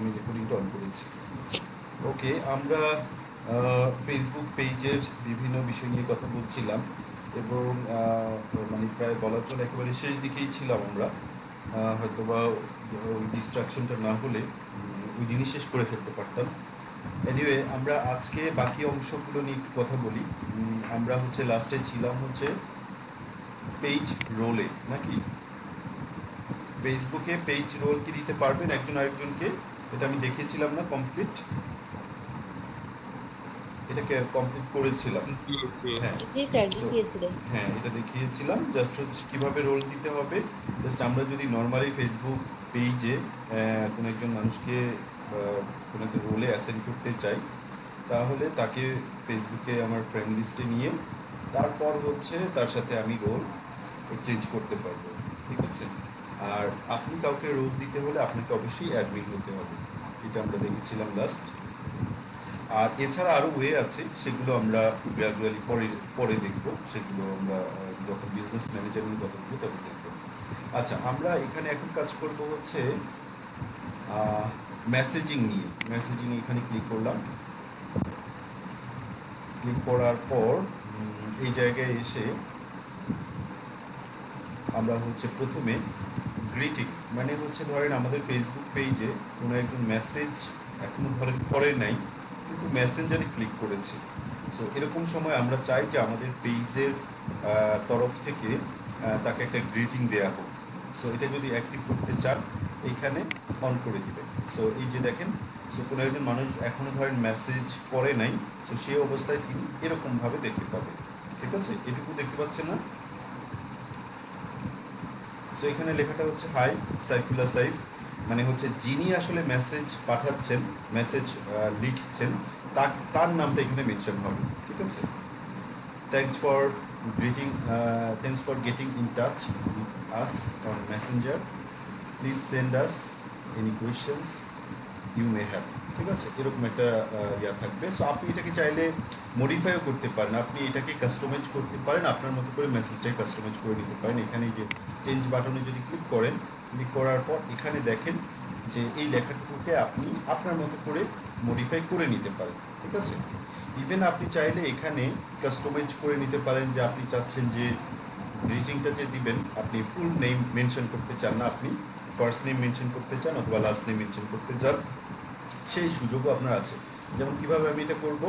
আমি রেকর্ডিংটা অন করেছি। ওকে, আমরা ফেসবুক পেজের বিভিন্ন বিষয় নিয়ে কথা বলছিলাম এবং মানে প্রায় বলার চলে একেবারে শেষ দিকেই ছিলাম আমরা। হয়তোবা ওই ডিস্ট্রাকশনটা না হলে ওই দিনই শেষ করে ফেলতে পারতাম। এনিওয়ে, আমরা আজকে বাকি অংশগুলো নিয়ে একটু কথা বলি। আমরা হচ্ছে লাস্টে ছিলাম হচ্ছে পেজ রোলে, নাকি ফেসবুকে পেজ রোল কি দিতে পারবেন একজন আরেকজনকে? এটা আমি দেখিয়েছিলাম না কমপ্লিট? এটাকে কমপ্লিট করেছিলাম। জি জি হ্যাঁ। জি স্যার, সো দেখিয়েছিলেন। হ্যাঁ, এটা দেখিয়েছিলাম। জাস্ট হচ্ছে কীভাবে রোল দিতে হবে। জাস্ট আমরা যদি নর্মালি ফেসবুক পেজে কোনো একজন মানুষকে কোনো একটা রোলে অ্যাসাইন করতে চাই, তাহলে তাকে ফেসবুকে আমার ফ্রেন্ড লিস্টে নিয়ে তারপর হচ্ছে তার সাথে আমি রোল চেঞ্জ করতে পারবো। ঠিক আছে? আর আপনি কাউকে রোল দিতে হলে আপনাকে অবশ্যই অ্যাডমিন হতে হবে। এটা আমরা দেখেছিলাম লাস্ট। আর এছাড়া আরও ওয়ে আছে, সেগুলো আমরা গ্র্যাজুয়ালি পরে পরে দেখব। সেগুলো আমরা যখন বিজনেস ম্যানেজার নিয়ে কথা বলবো তখন দেখব। আচ্ছা, আমরা এখানে এখন কাজ করব হচ্ছে মেসেজিং নিয়ে। মেসেজিং এখানে ক্লিক করলাম। ক্লিক করার পর এই জায়গায় এসে আমরা হচ্ছে প্রথমে গ্রিটিং, মানে হচ্ছে ধরেন আমাদের ফেসবুক পেজে কোনো একজন মেসেজ এখনও ধরেন করে নাই, কিন্তু মেসেঞ্জারে ক্লিক করেছে। সো এরকম সময় আমরা চাই যে আমাদের পেজের তরফ থেকে তাকে একটা গ্রিটিং দেওয়া হোক। সো এটা যদি অ্যাক্টিভ করতে চান এইখানে অন করে দিবেন। সো এই যে দেখেন, সো কোনো একজন মানুষ এখনও ধরেন মেসেজ করে নাই, সো সেই অবস্থায় তিনি এরকমভাবে দেখতে পাবেন। ঠিক আছে? এটুকু দেখতে পাচ্ছেন না? সো এখানে লেখাটা হচ্ছে হাই সাইফুল্লাহ সাইফ, মানে হচ্ছে যিনি আসলে মেসেজ পাঠাচ্ছেন, মেসেজ লিখছেন, তার নামটা এখানে মেনশন হবে। ঠিক আছে? Thanks for getting in touch with us on Messenger, please send us any questions you may have. ঠিক আছে? এরকম একটা ইয়া থাকবে। সো আপনি এটাকে চাইলে মডিফাইও করতে পারেন, আপনি এটাকে কাস্টমাইজ করতে পারেন, আপনার মতো করে মেসেজটাকে কাস্টমাইজ করে নিতে পারেন। এখানে যে চেঞ্জ বাটনে যদি ক্লিক করেন, ক্লিক করার পর এখানে দেখেন যে এই লেখাটুকুকে আপনি আপনার মতো করে মডিফাই করে নিতে পারেন। ঠিক আছে? ইভেন আপনি চাইলে এখানে কাস্টমাইজ করে নিতে পারেন যে আপনি চাচ্ছেন যে গ্রিটিংটা যে দিবেন, আপনি ফুল নেম মেনশন করতে চান না, আপনি ফার্স্ট নেম মেনশন করতে চান অথবা লাস্ট নেম মেনশন করতে চান, সেই সুযোগও আপনার আছে। যেমন কীভাবে আমি এটা করব,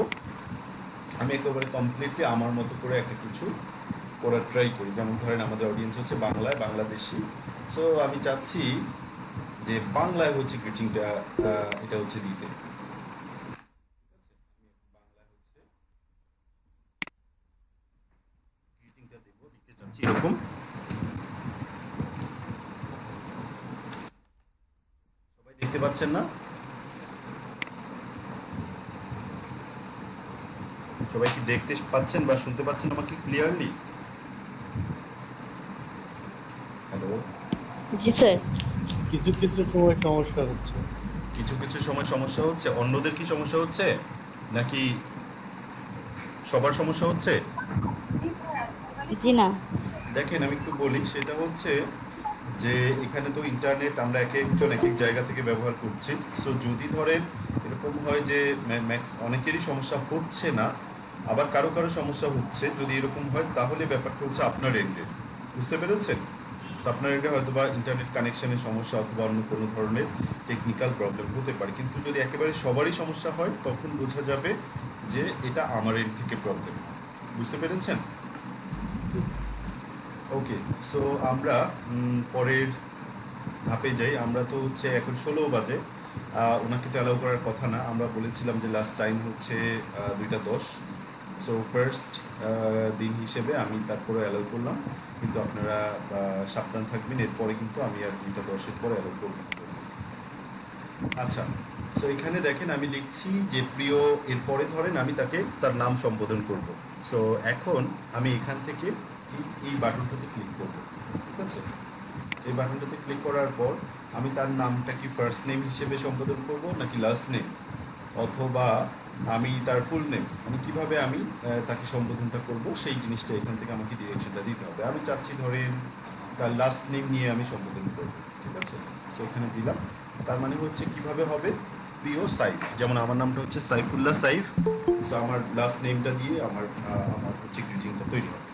আমি একেবারে কমপ্লিটলি আমার মতো করে একটা কিছু করার ট্রাই করি। যেমন ধরেন আমাদের অডিয়েন্স হচ্ছে বাংলায়, বাংলাদেশি। সো আমি চাচ্ছি যে বাংলায় হচ্ছে গ্রিটিংটা এটা হচ্ছে দিতে। গ্রিটিংটা দেব, দিতে চাচ্ছি এরকম। সবাই দেখতে পাচ্ছেন না? সবাই কি দেখতে পাচ্ছেন বা শুনতে পাচ্ছেন আমাকে ক্লিয়ারলি? হ্যালো? জি স্যার। কিছু কিছু সময় সমস্যা হচ্ছে। কিছু কিছু সময় সমস্যা হচ্ছে। অন্যদের কি সমস্যা হচ্ছে নাকি সবার সমস্যা হচ্ছে? জি না। দেখেন, আমি একটু বলি, সেটা হচ্ছে যে এখানে তো ইন্টারনেট আমরা এক একজন এক এক জায়গা থেকে ব্যবহার করছি। সো যদি ধরেন এরকম হয় যে অনেকেরই সমস্যা হচ্ছে না, আবার কারো কারো সমস্যা হচ্ছে, যদি এরকম হয় তাহলে ব্যাপারটা হচ্ছে আপনার এন্ডের। বুঝতে পেরেছেন? তো আপনার এন্ডে হয়তো বা ইন্টারনেট কানেকশনের সমস্যা অথবা অন্য কোনো ধরনের টেকনিক্যাল প্রবলেম হতে পারে, কিন্তু যদি একেবারে সবারই সমস্যা হয় তখন বোঝা যাবে যে এটা আমার এন্ড থেকে প্রবলেম। বুঝতে পেরেছেন? ওকে, সো আমরা পরের ধাপে যাই। আমরা তো হচ্ছে এখন 16 বাজে, ওনাকে তো অ্যালাউ করার কথা না। আমরা বলেছিলাম যে লাস্ট টাইম হচ্ছে 2:10। সো ফার্স্ট দিন হিসেবে আমি তারপরে অ্যালাউ করলাম, কিন্তু আপনারা সাবধান থাকবেন, এরপরে কিন্তু আমি আর 2:10-এর পরে অ্যালাউ করব না। আচ্ছা, সো এখানে দেখেন আমি লিখছি যে প্রিয়, এরপরে ধরেন আমি তাকে তার নাম সম্বোধন করব। সো এখন আমি এখান থেকে এই বাটনটাতে ক্লিক করব। ঠিক আছে? এই বাটনটাতে ক্লিক করার পর আমি তার নামটা কি ফার্স্ট নেম হিসেবে সম্বোধন করব নাকি লাস্ট নেম, অথবা আমি তার ফুল নেম, আমি কীভাবে আমি তাকে সম্বোধনটা করব সেই জিনিসটা এখান থেকে আমাকে ডিরেকশনটা দিতে হবে। আমি চাচ্ছি ধরেন তার লাস্ট নেম নিয়ে আমি সম্বোধন করব। ঠিক আছে? সো এখানে দিলাম। তার মানে হচ্ছে কিভাবে হবে, প্রিয় সাইফ, যেমন আমার নামটা হচ্ছে সাইফুল্লাহ সাইফ, সো আমার লাস্ট নেমটা দিয়ে আমার হচ্ছে গ্রিটিংটা তৈরি হবে।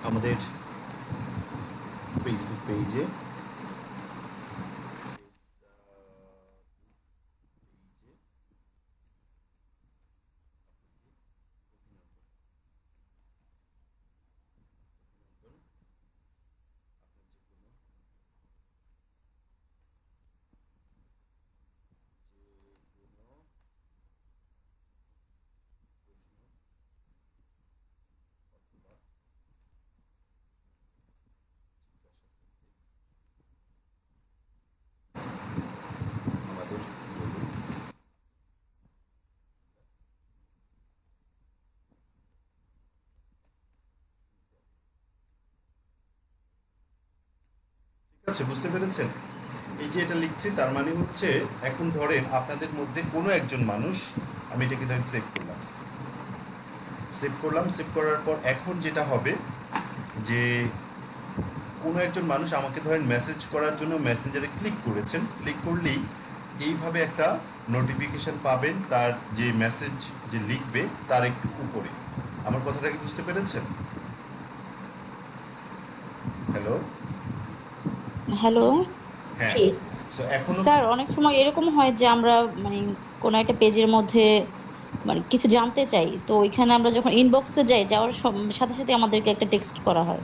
আমাদের ফেসবুক পেজে আমাদের বলুন। ঠিক আছে, বুঝতে পেরেছেন? এই যে এটা লিখছি তার মানে হচ্ছে এখন ধরেন আপনাদের মধ্যে কোনো একজন মানুষ, আমি এটাকে ধরেন সেভ করলাম, সেভ করার পর এখন যেটা হবে যে কোনো একজন মানুষ আমাকে ধরেন মেসেজ করার জন্য মেসেঞ্জারে ক্লিক করেছেন, ক্লিক করলেই এইভাবে একটা নোটিফিকেশন পাবেন তার যে মেসেজ যে লিখবে তার একটু উপরে। আমার কথাটা কি বুঝতে পেরেছেন? Hello, hello. হ্যাঁ। জি সো এখনো স্যার, অনেক সময় এরকম হয় যে আমরা মানে কোনো একটা পেজের মধ্যে মানে কিছু জানতে চাই, তো ওইখানে আমরা যখন ইনবক্সে যাই, যাওয়ার সাথে সাথে আমাদেরকে একটা টেক্সট করা হয়,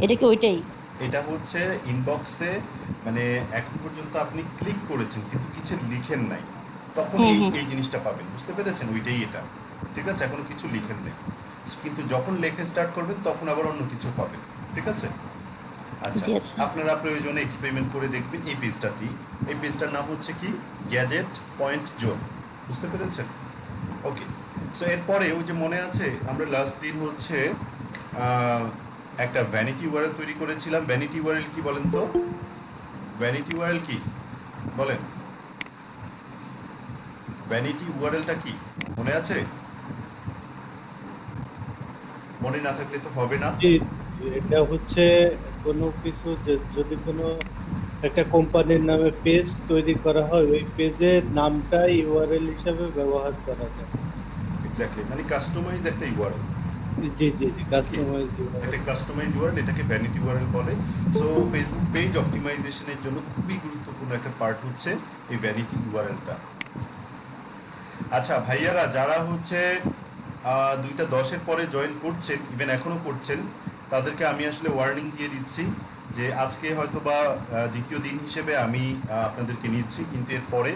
এটা কি ওইটাই? এটা হচ্ছে ইনবক্সে, মানে এখন পর্যন্ত আপনি ক্লিক করেছেন কিন্তু কিছু লিখেন নাই, তখন হ্যাঁ এই হ্যাঁ। এই জিনিসটা পাবেন, বুঝতে পেরেছেন? ওইটাই এটা। ঠিক আছে, এখনো কিছু লিখেন নেই, কিন্তু যখন লেখা স্টার্ট করবেন তখন আবার অন্য কিছু পাবেন। ঠিক আছে, আচ্ছা। জি আচ্ছা। আপনারা প্রয়োজনে এক্সপেরিমেন্ট করে দেখবেন এই পেজটাতেই। এই পেজটার নাম হচ্ছে কি, গ্যাজেট পয়েন্ট জোন, বুঝতে পেরেছেন? ওকে। সো এরপরে ওই যে মনে আছে আমরা লাস্ট দিন হচ্ছে আহ, একটা ভ্যানিটি ইউআরএল তৈরি করেছিলাম। ভ্যানিটি ইউআরএল কি বলেন তো? ভ্যানিটি ইউআরএল কি বলেন? ভ্যানিটি ইউআরএলটা কি মনে আছে? মনে না থাকলে তো হবে না। জি, এটা হচ্ছে কোনো কিছু যদি কোনো একটা কোম্পানির নামে পেজ তৈরি করা হয়, ওই পেজের নামটা ইউআরএল হিসাবে ব্যবহার করা যায়। এক্স্যাক্টলি, মানে কাস্টমাইজ একটা ইউআরএল। জি জি জি, কি কাস্টমাইজ একটা ইউআরএল। কাস্টমাইজ ইউআরএল, এটাকে ভ্যানিটি ইউআরএল বলে। সো ফেসবুক পেজ অপটিমাইজেশনের জন্য খুবই গুরুত্বপূর্ণ একটা পার্ট হচ্ছে এই ভ্যানিটি ইউআরএলটা। আচ্ছা ভাইয়ারা, যারা হচ্ছে 2টা 10-এর পরে জয়েন করছেন, ইভেন এখনও করছেন, তাদেরকে আমি আসলে ওয়ার্নিং দিয়ে দিচ্ছি যে আজকে হয়তো বা দ্বিতীয় দিন হিসেবে আমি আপনাদেরকে নিচ্ছি, কিন্তু এরপরে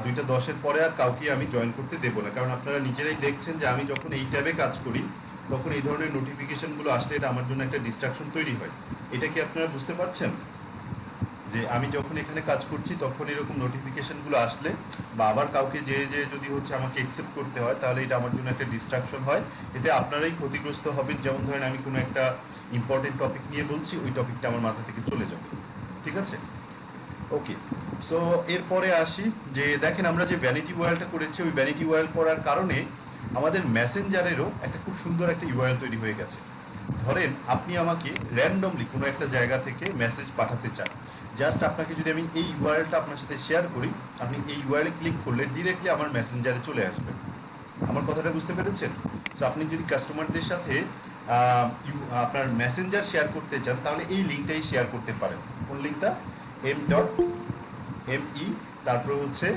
2টা 10-এর পরে আর কাউকে আমি জয়েন করতে দেবো না, কারণ আপনারা নিজেরাই দেখছেন যে আমি যখন এই ট্যাবে কাজ করি তখন এই ধরনের নোটিফিকেশনগুলো আসলে এটা আমার জন্য একটা ডিস্ট্রাকশন তৈরি হয়। এটা কি আপনারা বুঝতে পারছেন যে আমি যখন এখানে কাজ করছি তখন এরকম নোটিফিকেশনগুলো আসলে বা আবার কাউকে যে যদি হচ্ছে আমাকে অ্যাকসেপ্ট করতে হয়, তাহলে এটা আমার জন্য একটা ডিস্ট্রাকশন হয়, এতে আপনারাই ক্ষতিগ্রস্ত হবেন। যেমন ধরেন আমি কোনো একটা ইম্পর্টেন্ট টপিক নিয়ে বলছি, ওই টপিকটা আমার মাথা থেকে চলে যাবে। ঠিক আছে, ওকে। সো এরপরে আসি যে দেখেন আমরা যে ভ্যানিটি ওয়ার্ল্ডটা করেছি, ওই ভ্যানিটি ওয়ার্ল্ড করার কারণে আমাদের মেসেঞ্জারেরও একটা খুব সুন্দর একটা ইউআরএল তৈরি হয়ে গেছে। ধরেন আপনি আমাকে র্যান্ডমলি কোনো একটা জায়গা থেকে মেসেজ পাঠাতে চান, জাস্ট আপনাকে যদি আমি এই ইউআরএলটা আপনার সাথে শেয়ার করি, আপনি এই ইউআরএলে ক্লিক করলে ডিরেক্টলি আমার মেসেঞ্জারে চলে আসবে। আমার কথাটা বুঝতে পেরেছেন? সো আপনি যদি কাস্টমারদের সাথে আপনার মেসেঞ্জার শেয়ার করতে চান, তাহলে এই লিঙ্কটাই শেয়ার করতে পারেন। কোন লিঙ্কটা? m.me, তারপর হচ্ছে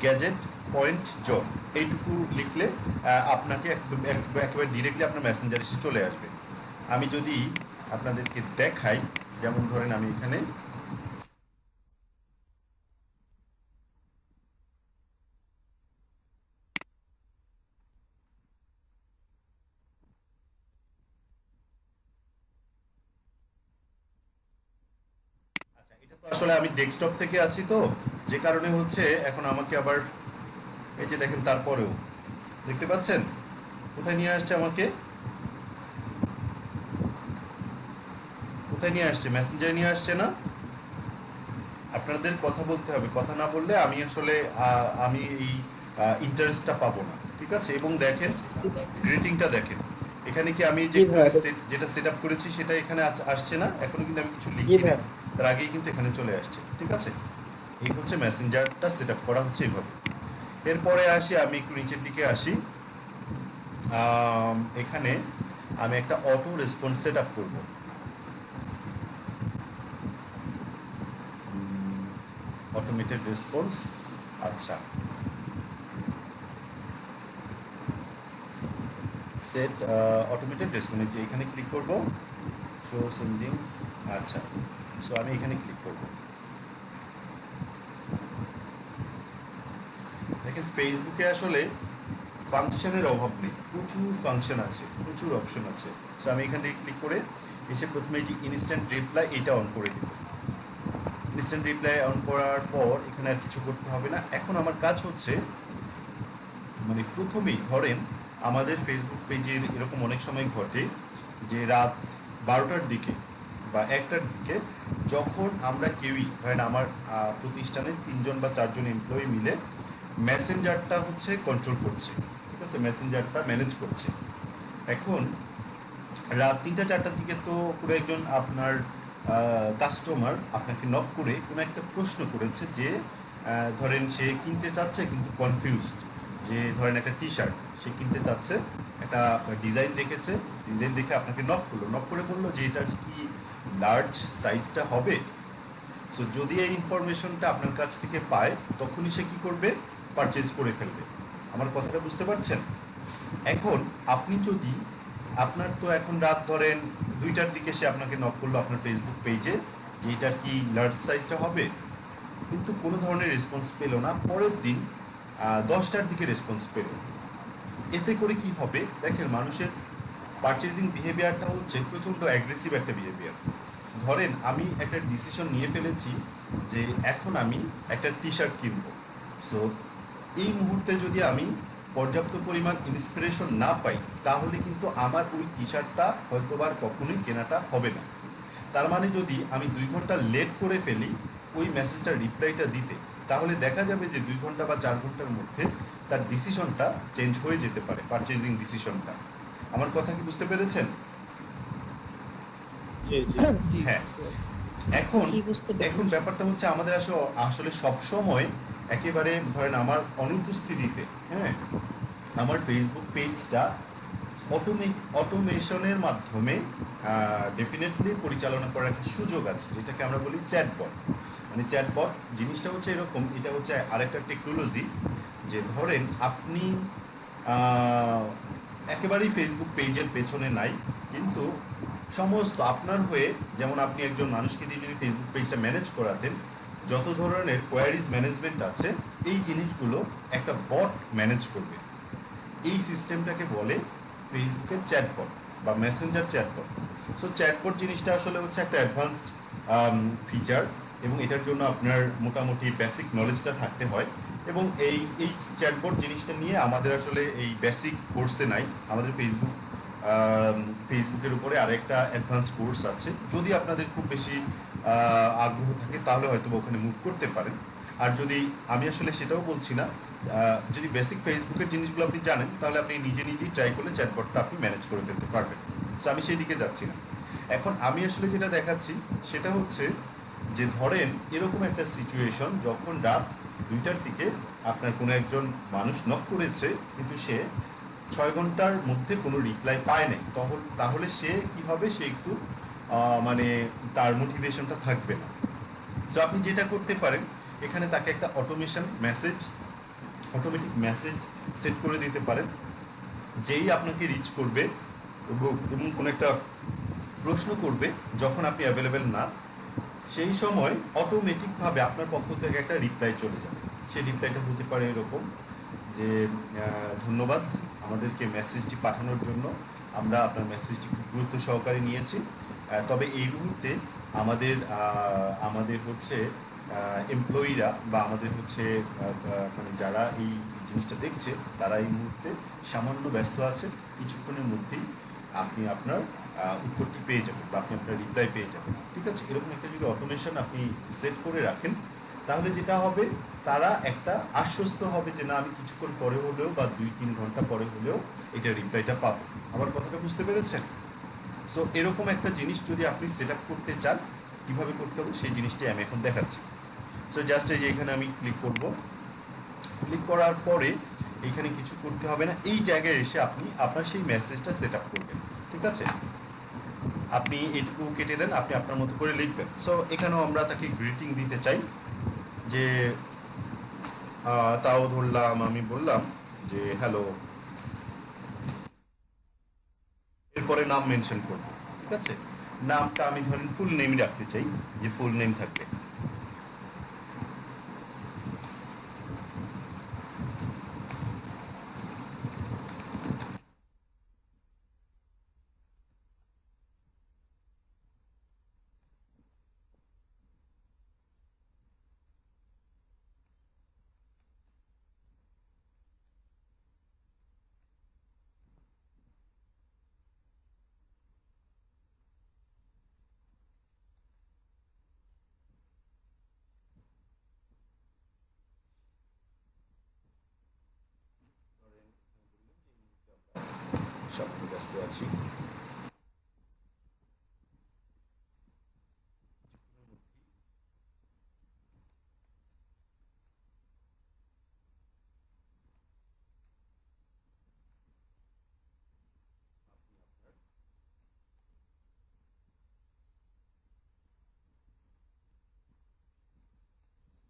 গ্যাজেট পয়েন্ট জব, এইটুকু লিখলে আপনাকে একদম একেবারে ডিরেক্টলি আপনার মেসেঞ্জারে এসে চলে আসবে। আমি যদি আপনাদেরকে দেখাই, যেমন ধরেন আমি এখানে আচ্ছা, এটা তো আসলে আমি ডেস্কটপ থেকে আছি, তো যে কারণে হচ্ছে এখন আমাকে আবার এই যে দেখেন, তারপরেও দেখতে পাচ্ছেন কোথায় নিয়ে আসছে আমাকে, কোথায় নিয়ে আসছে? মেসেঞ্জারে নিয়ে আসছে না? আপনাদের কথা বলতে হবে, কথা না বললে আমি আসলে আমি এই ইন্টারেস্টটা পাবো না। ঠিক আছে, এবং দেখেন গ্রিটিংটা দেখেন, এখানে কি আমি যে জি ভাই। যেটা সেট আপ করেছি সেটা এখানে আসছে না? এখনো কিন্তু আমি কিছু জি লিখি না। ভাই। তার আগেই কিন্তু এখানে চলে আসছে। ঠিক আছে, এই হচ্ছে মেসেঞ্জারটা সেট আপ করা হচ্ছে এইভাবে। এরপরে আসি, আমি একটু নিচের দিকে আসি। এখানে আমি একটা অটো রেসপন্স সেট আপ করবো। অটোমেটেড রেসপন্স, আচ্ছা, সেট অটোমেটেড রেসপন্স, যে এখানে ক্লিক করব, শো সেন্ডিং, আচ্ছা। সো আমি এখানে ক্লিক করব। দেখেন ফেসবুকে আসলে ফাংশনের অভাব নেই, প্রচুর ফাংশন আছে, প্রচুর অপশন আছে। সো আমি এখান থেকে ক্লিক করে এসে প্রথমে যে ইনস্ট্যান্ট রিপ্লাই এটা অন করে দেব। ইনস্ট্যান্ট রিপ্লাই অন করার পর এখানে আর কিছু করতে হবে না। এখন আমার কাজ হচ্ছে, মানে প্রথমেই ধরেন আমাদের ফেসবুক পেজের এরকম অনেক সময় ঘটে যে রাত 12টার দিকে বা 1টার দিকে যখন আমরা কেউই, ধরেন আমার প্রতিষ্ঠানের 3জন বা 4জন এমপ্লয়ি মিলে মেসেঞ্জারটা হচ্ছে কন্ট্রোল করছে, ঠিক আছে, মেসেঞ্জারটা ম্যানেজ করছে। এখন রাত 3টা-4টার দিকে তো কোনো একজন আপনার কাস্টমার আপনাকে নক করে কোনো একটা প্রশ্ন করেছে যে ধরেন সে কিনতে চাচ্ছে কিন্তু কনফিউজড, যে ধরেন একটা টি শার্ট সে কিনতে চাচ্ছে, একটা ডিজাইন দেখেছে, ডিজাইন দেখে আপনাকে নক করলো, নক করে বললো যে এটার কি লার্জ সাইজটা হবে। সো যদি এই ইনফরমেশনটা আপনার কাছ থেকে পায় তখনই সে কী করবে, পারচেজ করে ফেলবে। আমার কথাটা বুঝতে পারছেন? এখন আপনি যদি, আপনার তো এখন রাত ধরেন 2টার দিকে সে আপনাকে নক করলো আপনার ফেসবুক পেজে যে এটার কি লার্জ সাইজটা হবে, কিন্তু কোনো ধরনের রেসপন্স পেলো না। পরের দিন 10টার দিকে রেসপন্স পেল। এতে করে কি হবে দেখেন, মানুষের পারচেজিং বিহেভিয়ারটা হচ্ছে প্রচণ্ড অ্যাগ্রেসিভ একটা বিহেভিয়ার। ধরেন আমি একটা ডিসিশন নিয়ে ফেলেছি যে এখন আমি একটা টি শার্ট কিনবো। সো এই মুহূর্তে যদি আমি পর্যাপ্ত পরিমাণ ইন্সপিরেশন না পাই তাহলে কিন্তু আমার ওই টি শার্টটা হয়তো আর কখনোই কেনাটা হবে না। তার মানে যদি আমি 2 ঘন্টা লেট করে ফেলি ওই মেসেজটার রিপ্লাইটা দিতে, তাহলে দেখা যাবে যে 2 ঘন্টা বা 4 ঘন্টার মধ্যে তার ডিসিশনটা চেঞ্জ হয়ে যেতে পারে, পারচেজিং ডিসিশনটা। আমার কথা কি বুঝতে পেরেছেন? জি জি জি হ্যাঁ। বুঝতে পারছি। এখন জি, বুঝতে এখন পেরেছি। ব্যাপারটা হচ্ছে আমাদের আসলে আসলে সবসময় একেবারে ধরেন আমার অনুপস্থিতিতে, হ্যাঁ, আমার ফেসবুক পেজটা অটোমেশনের মাধ্যমে ডেফিনেটলি পরিচালনা করার একটা সুযোগ আছে, যেটাকে আমরা বলি চ্যাটবট। মানে চ্যাটবট জিনিসটা হচ্ছে এরকম, এটা হচ্ছে আরেকটা টেকনোলজি, যে ধরেন আপনি একেবারেই ফেসবুক পেজের পেছনে নাই, কিন্তু সমস্ত আপনার হয়ে, যেমন আপনি একজন মানুষকে দিয়ে যদি ফেসবুক পেজটা ম্যানেজ করাতেন, যত ধরনের কোয়ারিজ ম্যানেজমেন্ট আছে এই জিনিসগুলো একটা বট ম্যানেজ করবে। এই সিস্টেমটাকে বলে ফেসবুকের চ্যাটবট বা মেসেঞ্জার চ্যাটবট। সো চ্যাটবট জিনিসটা আসলে হচ্ছে একটা অ্যাডভান্সড ফিচার, এবং এটার জন্য আপনার মোটামুটি বেসিক নলেজটা থাকতে হয়। এবং এই চ্যাটবট জিনিসটা নিয়ে আমাদের আসলে এই বেসিক কোর্সে নাই, আমাদের ফেসবুকের উপরে আরেকটা অ্যাডভান্স কোর্স আছে। যদি আপনাদের খুব বেশি আগ্রহ থাকে তাহলে হয়তো ওখানে মুভ করতে পারেন। আর যদি, আমি আসলে সেটাও বলছি না, যদি বেসিক ফেসবুকের জিনিসগুলো আপনি জানেন তাহলে আপনি নিজে নিজেই ট্রাই করলে চ্যাটবটটা আপনি ম্যানেজ করে ফেলতে পারবেন। সো আমি সেই দিকে যাচ্ছি না। এখন আমি আসলে যেটা দেখাচ্ছি সেটা হচ্ছে যে ধরেন এরকম একটা সিচুয়েশন, যখন রাত 2টার দিকে আপনার কোনো একজন মানুষ নক করেছে কিন্তু সে 6 ঘন্টার মধ্যে কোনো রিপ্লাই পায় নাই, তাহলে সে কি হবে, সে একটু মানে তার মোটিভেশনটা থাকবে না। সো আপনি যেটা করতে পারেন, এখানে তাকে একটা অটোমেটিক মেসেজ সেট করে দিতে পারেন, যেই আপনাকে রিচ করবে এবং কোনো একটা প্রশ্ন করবে যখন আপনি অ্যাভেলেবেল না, সেই সময় অটোমেটিকভাবে আপনার পক্ষ থেকে একটা রিপ্লাই চলে যাবে। সেই রিপ্লাইটা হতে পারে এরকম যে ধন্যবাদ আমাদেরকে মেসেজটি পাঠানোর জন্য, আমরা আপনার মেসেজটি খুব গুরুত্ব সহকারে নিয়েছি, তবে এই মুহূর্তে আমাদের হচ্ছে এমপ্লয়িরা বা আমাদের হচ্ছে মানে যারা এই জিনিসটা দেখছে তারা এই মুহূর্তে সামান্য ব্যস্ত আছে, কিছুক্ষণের মধ্যেই আপনি আপনার উত্তরটি পেয়ে যাবেন বা আপনি আপনার রিপ্লাই পেয়ে যাবেন। ঠিক আছে, এরকম একটা যদি অটোমেশন আপনি সেট করে রাখেন তাহলে যেটা হবে, তারা একটা আশ্বস্ত হবে যে না, আমি কিছুক্ষণ পরে হলেও বা 2-3 ঘন্টা পরে হলেও এটা রিপ্লাইটা পাবো। আমার কথাটা বুঝতে পেরেছেন? সো এরকম একটা জিনিস যদি আপনি সেট আপ করতে চান কীভাবে করতে হবে সেই জিনিসটি আমি এখন দেখাচ্ছি। সো জাস্ট এই যে এখানে আমি ক্লিক করব। ক্লিক করার পরে এইখানে কিছু করতে হবে না, এই জায়গায় এসে আপনি আপনার সেই মেসেজটা সেট আপ করবেন। ঠিক আছে, আপনি এইটুকু কেটে দেন, আপনি আপনার মতো করে লিখবেন। সো এখানেও আমরা তাকে গ্রিটিং দিতে চাই, যে তাও ধরলাম আমি বললাম যে হ্যালো, এরপরে নাম মেনশন করব। ঠিক আছে, নামটা আমি ধরেন ফুল নেমই রাখতে চাই, যে ফুল নেম থাকবে। সব ব্যস্ত আছি।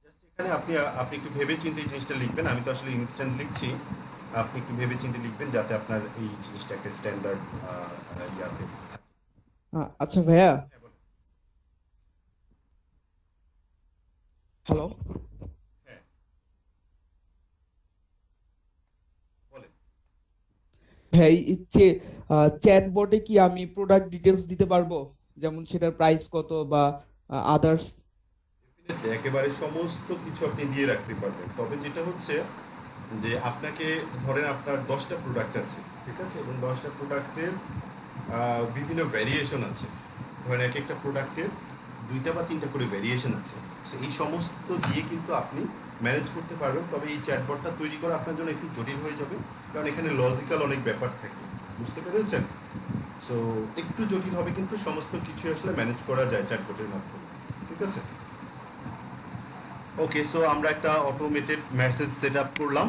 জাস্ট এখানে আপনি আপনি একটু ভেবে চিন্তে এই জিনিসটা লিখবেন। আমি তো আসলে ইনস্ট্যান্ট লিখছি, আপনি একটু ভেবে চিন্তে লিখবেন যাতে আপনার এই জিনিসটা একটা স্ট্যান্ডার্ড ইয়াতে থাকে। আচ্ছা ভাইয়া, হ্যাঁ, বলেন। হ্যালো। হ্যাঁ, বলেন। ভাই ইচ্ছে চ্যাটবটে কি আমি প্রোডাক্ট ডিটেলস দিতে পারবো, যেমন সেটার প্রাইস কত বা আদার্স? ডেফিনেটলি একেবারে সমস্ত কিছু আপনি দিয়ে রাখতে পারবেন। তবে যেটা হচ্ছে যে আপনাকে ধরেন আপনার 10টা প্রোডাক্ট আছে, ঠিক আছে, এবং 10টা প্রোডাক্টের বিভিন্ন ভ্যারিয়েশন আছে। ধরেন এক একটা প্রোডাক্টের 2টা বা 3টা করে ভ্যারিয়েশন আছে। সো এই সমস্ত দিয়ে কিন্তু আপনি ম্যানেজ করতে পারবেন। তবে এই চ্যাটবটটা তৈরি করা আপনার জন্য একটু জটিল হয়ে যাবে, কারণ এখানে লজিক্যাল অনেক ব্যাপার থাকে, বুঝতে পেরেছেন? সো একটু জটিল হবে, কিন্তু সমস্ত কিছু আসলে ম্যানেজ করা যায় চ্যাটবটের মাধ্যমে। ঠিক আছে, ওকে। সো আমরা একটা অটোমেটেড মেসেজ সেট আপ করলাম।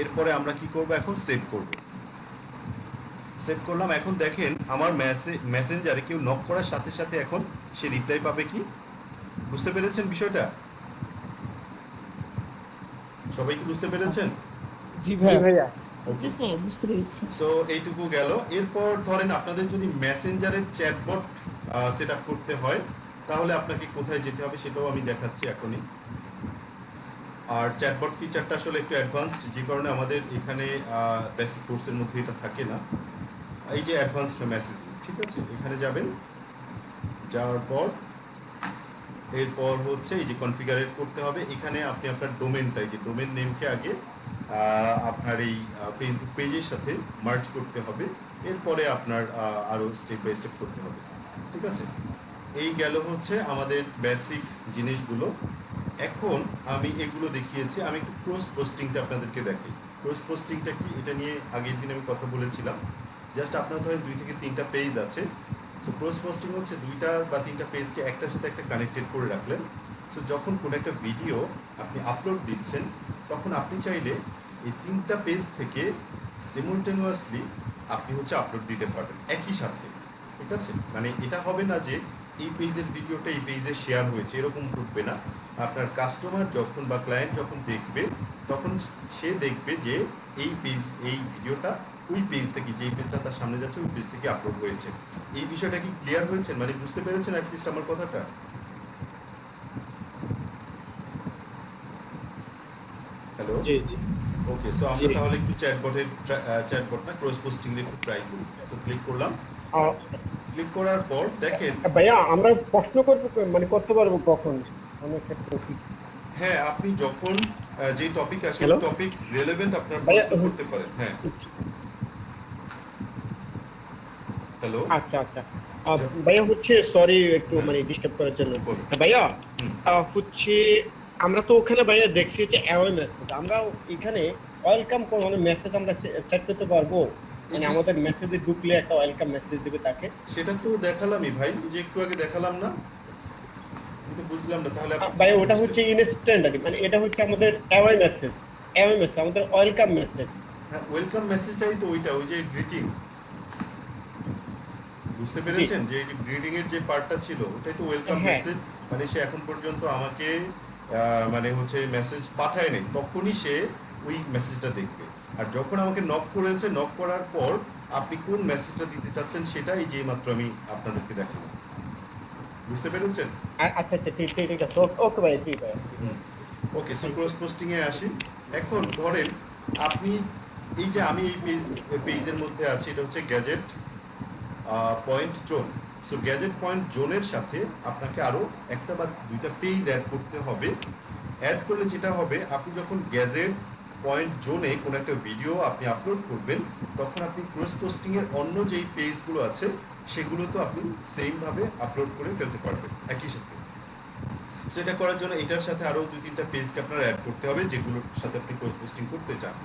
এরপরে আমরা কি করব, এখন সেভ করব। সেভ করলাম। এখন দেখেন আমার মেসেঞ্জারে কেউ নক করার সাথে সাথে এখন সে রিপ্লাই পাবে কি, বুঝতে পেরেছেন বিষয়টা? সবাই কি বুঝতে পেরেছেন? জি জি ভাইয়া। ভাইয়া। জি স্যার, বুঝতে পেরেছি। সো এইটুকু গেল। এরপর ধরেন আপনাদের যদি মেসেঞ্জারের চ্যাটবট সেট আপ করতে হয়, তাহলে আপনাকে কোথায় যেতে হবে সেটাও আমি দেখাচ্ছি এখনই। আর চ্যাটবট ফিচারটা আসলে একটু অ্যাডভান্সড, যে কারণে আমাদের এখানে বেসিক কোর্সের মধ্যে এটা থাকে না। এই যে অ্যাডভান্সড মেসেজিং, ঠিক আছে, এখানে যাবেন। যাওয়ার পর এরপর হচ্ছে এই যে কনফিগারেট করতে হবে। এখানে আপনি আপনার ডোমেনটা, এই যে ডোমেন নেমকে আগে আপনার এই ফেসবুক পেজের সাথে মার্জ করতে হবে। এরপরে আপনার আরও স্টেপ বাই স্টেপ করতে হবে। ঠিক আছে, এই গেল হচ্ছে আমাদের বেসিক জিনিসগুলো। এখন আমি এগুলো দেখিয়েছি, আমি একটু ক্রস পোস্টিংটা আপনাদেরকে দেখাই। ক্রস পোস্টিংটা কি, এটা নিয়ে আগের দিন আমি কথা বলেছিলাম। জাস্ট আপনার ধরেন 2 থেকে 3টা পেজ আছে। সো ক্রস পোস্টিং হচ্ছে 2টা বা 3টা পেজকে একটার সাথে একটা কানেক্টেড করে রাখলেন। সো যখন কোনো একটা ভিডিও আপনি আপলোড দিচ্ছেন, তখন আপনি চাইলে এই 3টা পেজ থেকে সিমুলটেনিয়াসলি আপনি হচ্ছে আপলোড দিতে পারবেন একই সাথে। ঠিক আছে, মানে এটা হবে না যে এই পেজের ভিডিওটা এই পেজে শেয়ার হয়েছে, এরকম ঘটবে না। আপনার কাস্টমার যখন বা ক্লায়েন্ট যখন দেখবে, তখন সে দেখবে যে এই পেজ, এই ভিডিওটা ওই পেজ থেকে, যে পেজটা তার সামনে যাচ্ছে ওই পেজ থেকে আপলোড হয়েছে। এই বিষয়টা কি ক্লিয়ার হয়েছে, মানে বুঝতে পেরেছেন অ্যাটলিস্ট আমার কথাটা? হ্যালো, জি জি ওকে। সো আমরা তাহলে একটু চ্যাটবট না ক্রস পোস্টিং একটু ট্রাই করি। সো ক্লিক করলাম। ক্লিক করার পর দেখেন, ভাইয়া আমরা প্রশ্ন করবো মানে করতে পারবো কখন? অনেক ক্ষেত্রে হ্যাঁ, আপনি যখন যে টপিক আসে Hello? টপিক রিলেভেন্ট আপনার ভাইয়া, প্রশ্ন করতে পারেন। হ্যাঁ, হ্যালো, আচ্ছা আচ্ছা। ভাইয়া হচ্ছে সরি একটু মানে ডিস্টার্ব করার জন্য। বলুন। ভাইয়া হুম। হচ্ছে আমরা তো ওখানে ভাইয়া দেখছি যে অ্যাওয়ে মেসেজ, আমরা এখানে ওয়েলকাম মানে মেসেজ আমরা সেট করতে পারবো, মানে আমাদের মেসেজে ঢুকলে একটা ওয়েলকাম মেসেজ দেবে তাকে। সেটা তো দেখালামই ভাই, যে একটু আগে দেখালাম না। আমি তো বুঝলাম না তাহলে আপনি ভাই কিছু ওটা বুঝলেন। হচ্ছে ইনস্ট্যান্ট আর কি, মানে এটা হচ্ছে আমাদের অ্যাওয়ে মেসেজ, আমাদের ওয়েলকাম মেসেজ। হ্যাঁ, ওয়েলকাম মেসেজটাই তো ওইটা, ওই যে গ্রিটিং, বুঝতে জি পেরেছেন যে এই যে গ্রিটিং এর যে পার্টটা ছিল ওটাই তো ওয়েলকাম হ্যাঁ। মেসেজ। মানে সে এখন পর্যন্ত আমাকে মানে হচ্ছে মেসেজ পাঠায় নাই, তখনই সে ওই মেসেজটা দেখবে। আর যখন আমাকে নক করেছে, নক করার পর আপনি কোন মেসেজটা দিতে চাচ্ছেন সেটাই যে মাত্র আমি আপনাদেরকে দেখালাম, বুঝতে পেরেছেন? আচ্ছা আচ্ছা, ঠিক ঠিক ঠিক আছে, ওকে ভাই, জি ভাই। ওকে, সো ক্রস পোস্টিং এ আসি। এখন ধরেন আপনি এই যে আমি এই পেজের মধ্যে আছি, এটা হচ্ছে gadget point zone. So gadget point জোনের সাথে আপনাকে আরো একটা বা দুইটা পেজ অ্যাড করতে হবে। অ্যাড করলে যেটা হবে, আপনি যখন গ্যাজেট পয়েন্ট জোনে কোনো একটা ভিডিও আপনি আপলোড করবেন, তখন আপনি ক্রস পোস্টিং এর অন্য যেই পেজগুলো আছে সেগুলো তো আপনি সেম ভাবে আপলোড করে ফেলতে পারবেন একই সাথে। সো এটা করার জন্য এটার সাথে আরো দুই তিনটা পেজকে আপনার অ্যাড করতে হবে যেগুলোর সাথে আপনি ক্রস পোস্টিং করতে চান।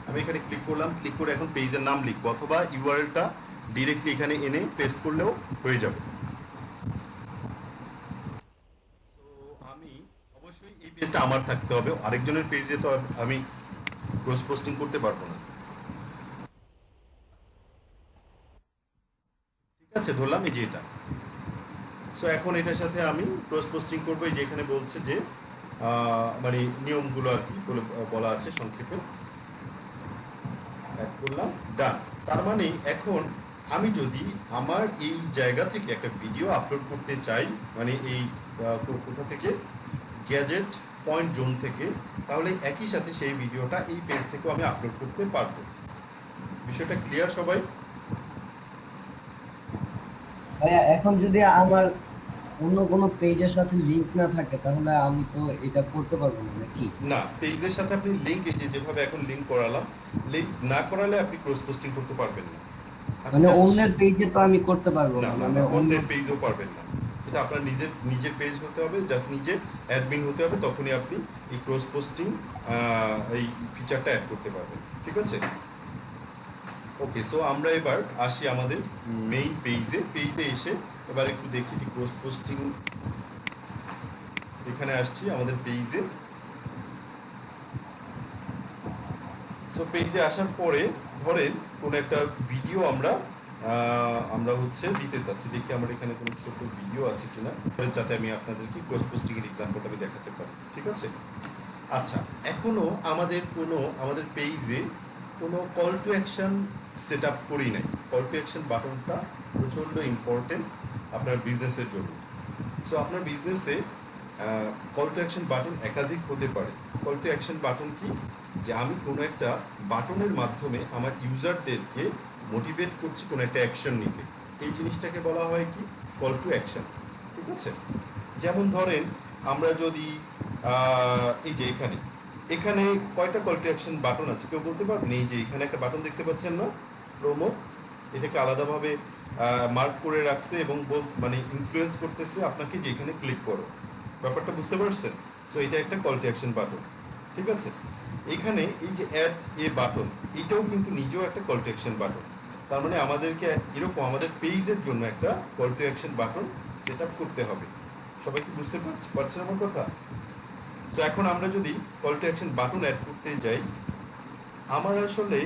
আমি এখানে ক্লিক করলাম, ক্লিক করে এখন পেজের নাম লিখবো, অথবা ইউআরএলটা ডিরেক্টলি এখানে এনে পেস্ট করলেও হয়ে যাবে। সো আমি অবশ্যই এই পেজটা আমার থাকতে হবে, আরেকজনের পেজে তো আমি ক্রস পোস্টিং করতে পারবো না। ঠিক আছে, ধরলাম এই যে এটা। সো এখন এটার সাথে আমি ক্রস পোস্টিং করবো, এই যে এখানে বলছে যে মানে নিয়মগুলো আর কি বলা আছে সংক্ষেপে। অ্যাড করলাম, ডান। তার মানে এখন আমি যদি আমার এই জায়গা থেকে একটা ভিডিও আপলোড করতে চাই, মানে এই কোথা থেকে, গ্যাজেট পয়েন্ট জোন থেকে, তাহলে একই সাথে সেই ভিডিওটা এই পেজ থেকেও আমি আপলোড করতে পারবো। বিষয়টা ক্লিয়ার সবাই? ভাইয়া এখন যদি আমার অন্য কোনো পেজের সাথে লিংক না থাকে তাহলে আমি তো এটা করতে পারবো না নাকি? না, পেজের সাথে আপনি লিংক, এই যে যেভাবে এখন লিংক করালাম, লিংক না করালে আপনি ক্রস পোস্টিং করতে পারবেন না। মানে অন্যের পেজে তো আমি করতে পারবো না না, না মানে না, অন্য অন্যের পেজও পারবেন না। এটা আপনার নিজের পেজ হতে হবে, জাস্ট নিজে অ্যাডমিন হতে হবে, তখনই আপনি এই ক্রস পোস্টিং এই ফিচারটা অ্যাড করতে পারবেন। ঠিক আছে, ওকে। সো আমরা এবার আসি আমাদের মেইন পেজে এসে এবার একটু দেখি যে ক্রস পোস্টিং, এখানে আসছি আমাদের পেজে। সো পেজে আসার পরে ধরেন কোনো একটা ভিডিও আমরা হচ্ছে দিতে চাচ্ছি, দেখি আমার এখানে কোনো ছোট ভিডিও আছে কিনা, যাতে আমি আপনাদেরকে ক্রস পোস্টিং এর এক্সাম্পলটা আমি দেখাতে পারি। ঠিক আছে, আচ্ছা। এখনো আমাদের পেজে কোনো call to action set up করি নাই। কল টু অ্যাকশন বাটনটা প্রচণ্ড ইম্পর্টেন্ট আপনার বিজনেসের জন্য। সো আপনার বিজনেসে কল টু অ্যাকশন বাটন একাধিক হতে পারে। কল টু অ্যাকশন বাটন কি, যে আমি কোনো একটা বাটনের মাধ্যমে আমার ইউজারদেরকে মোটিভেট করছি কোনো একটা অ্যাকশন নিতে, এই জিনিসটাকে বলা হয় কি, কল টু অ্যাকশন। ঠিক আছে, যেমন ধরেন আমরা যদি এই যে এখানে কয়টা কল টু অ্যাকশন বাটন আছে কেউ বলতে পারবেন? এই যে এখানে একটা বাটন দেখতে পাচ্ছেন না, প্রোমো, এটাকে আলাদাভাবে মার্ক করে রাখছে এবং মানে ইনফ্লুয়েন্স করতেছে আপনাকে যে এখানে ক্লিক করো। ব্যাপারটা বুঝতে পারছেন? সো এটা একটা কল টু অ্যাকশন বাটন। ঠিক আছে, এখানে এই যে অ্যাড এ বাটন, এটাও কিন্তু নিজেও একটা কল টু অ্যাকশন বাটন। তার মানে আমাদেরকে এরকম আমাদের পেজের জন্য একটা call to action button set up করতে হবে। সবাই কি বুঝতে পারছেন আমার কথা? সো এখন আমরা যদি call to action button add করতে যাই, আমার আসলে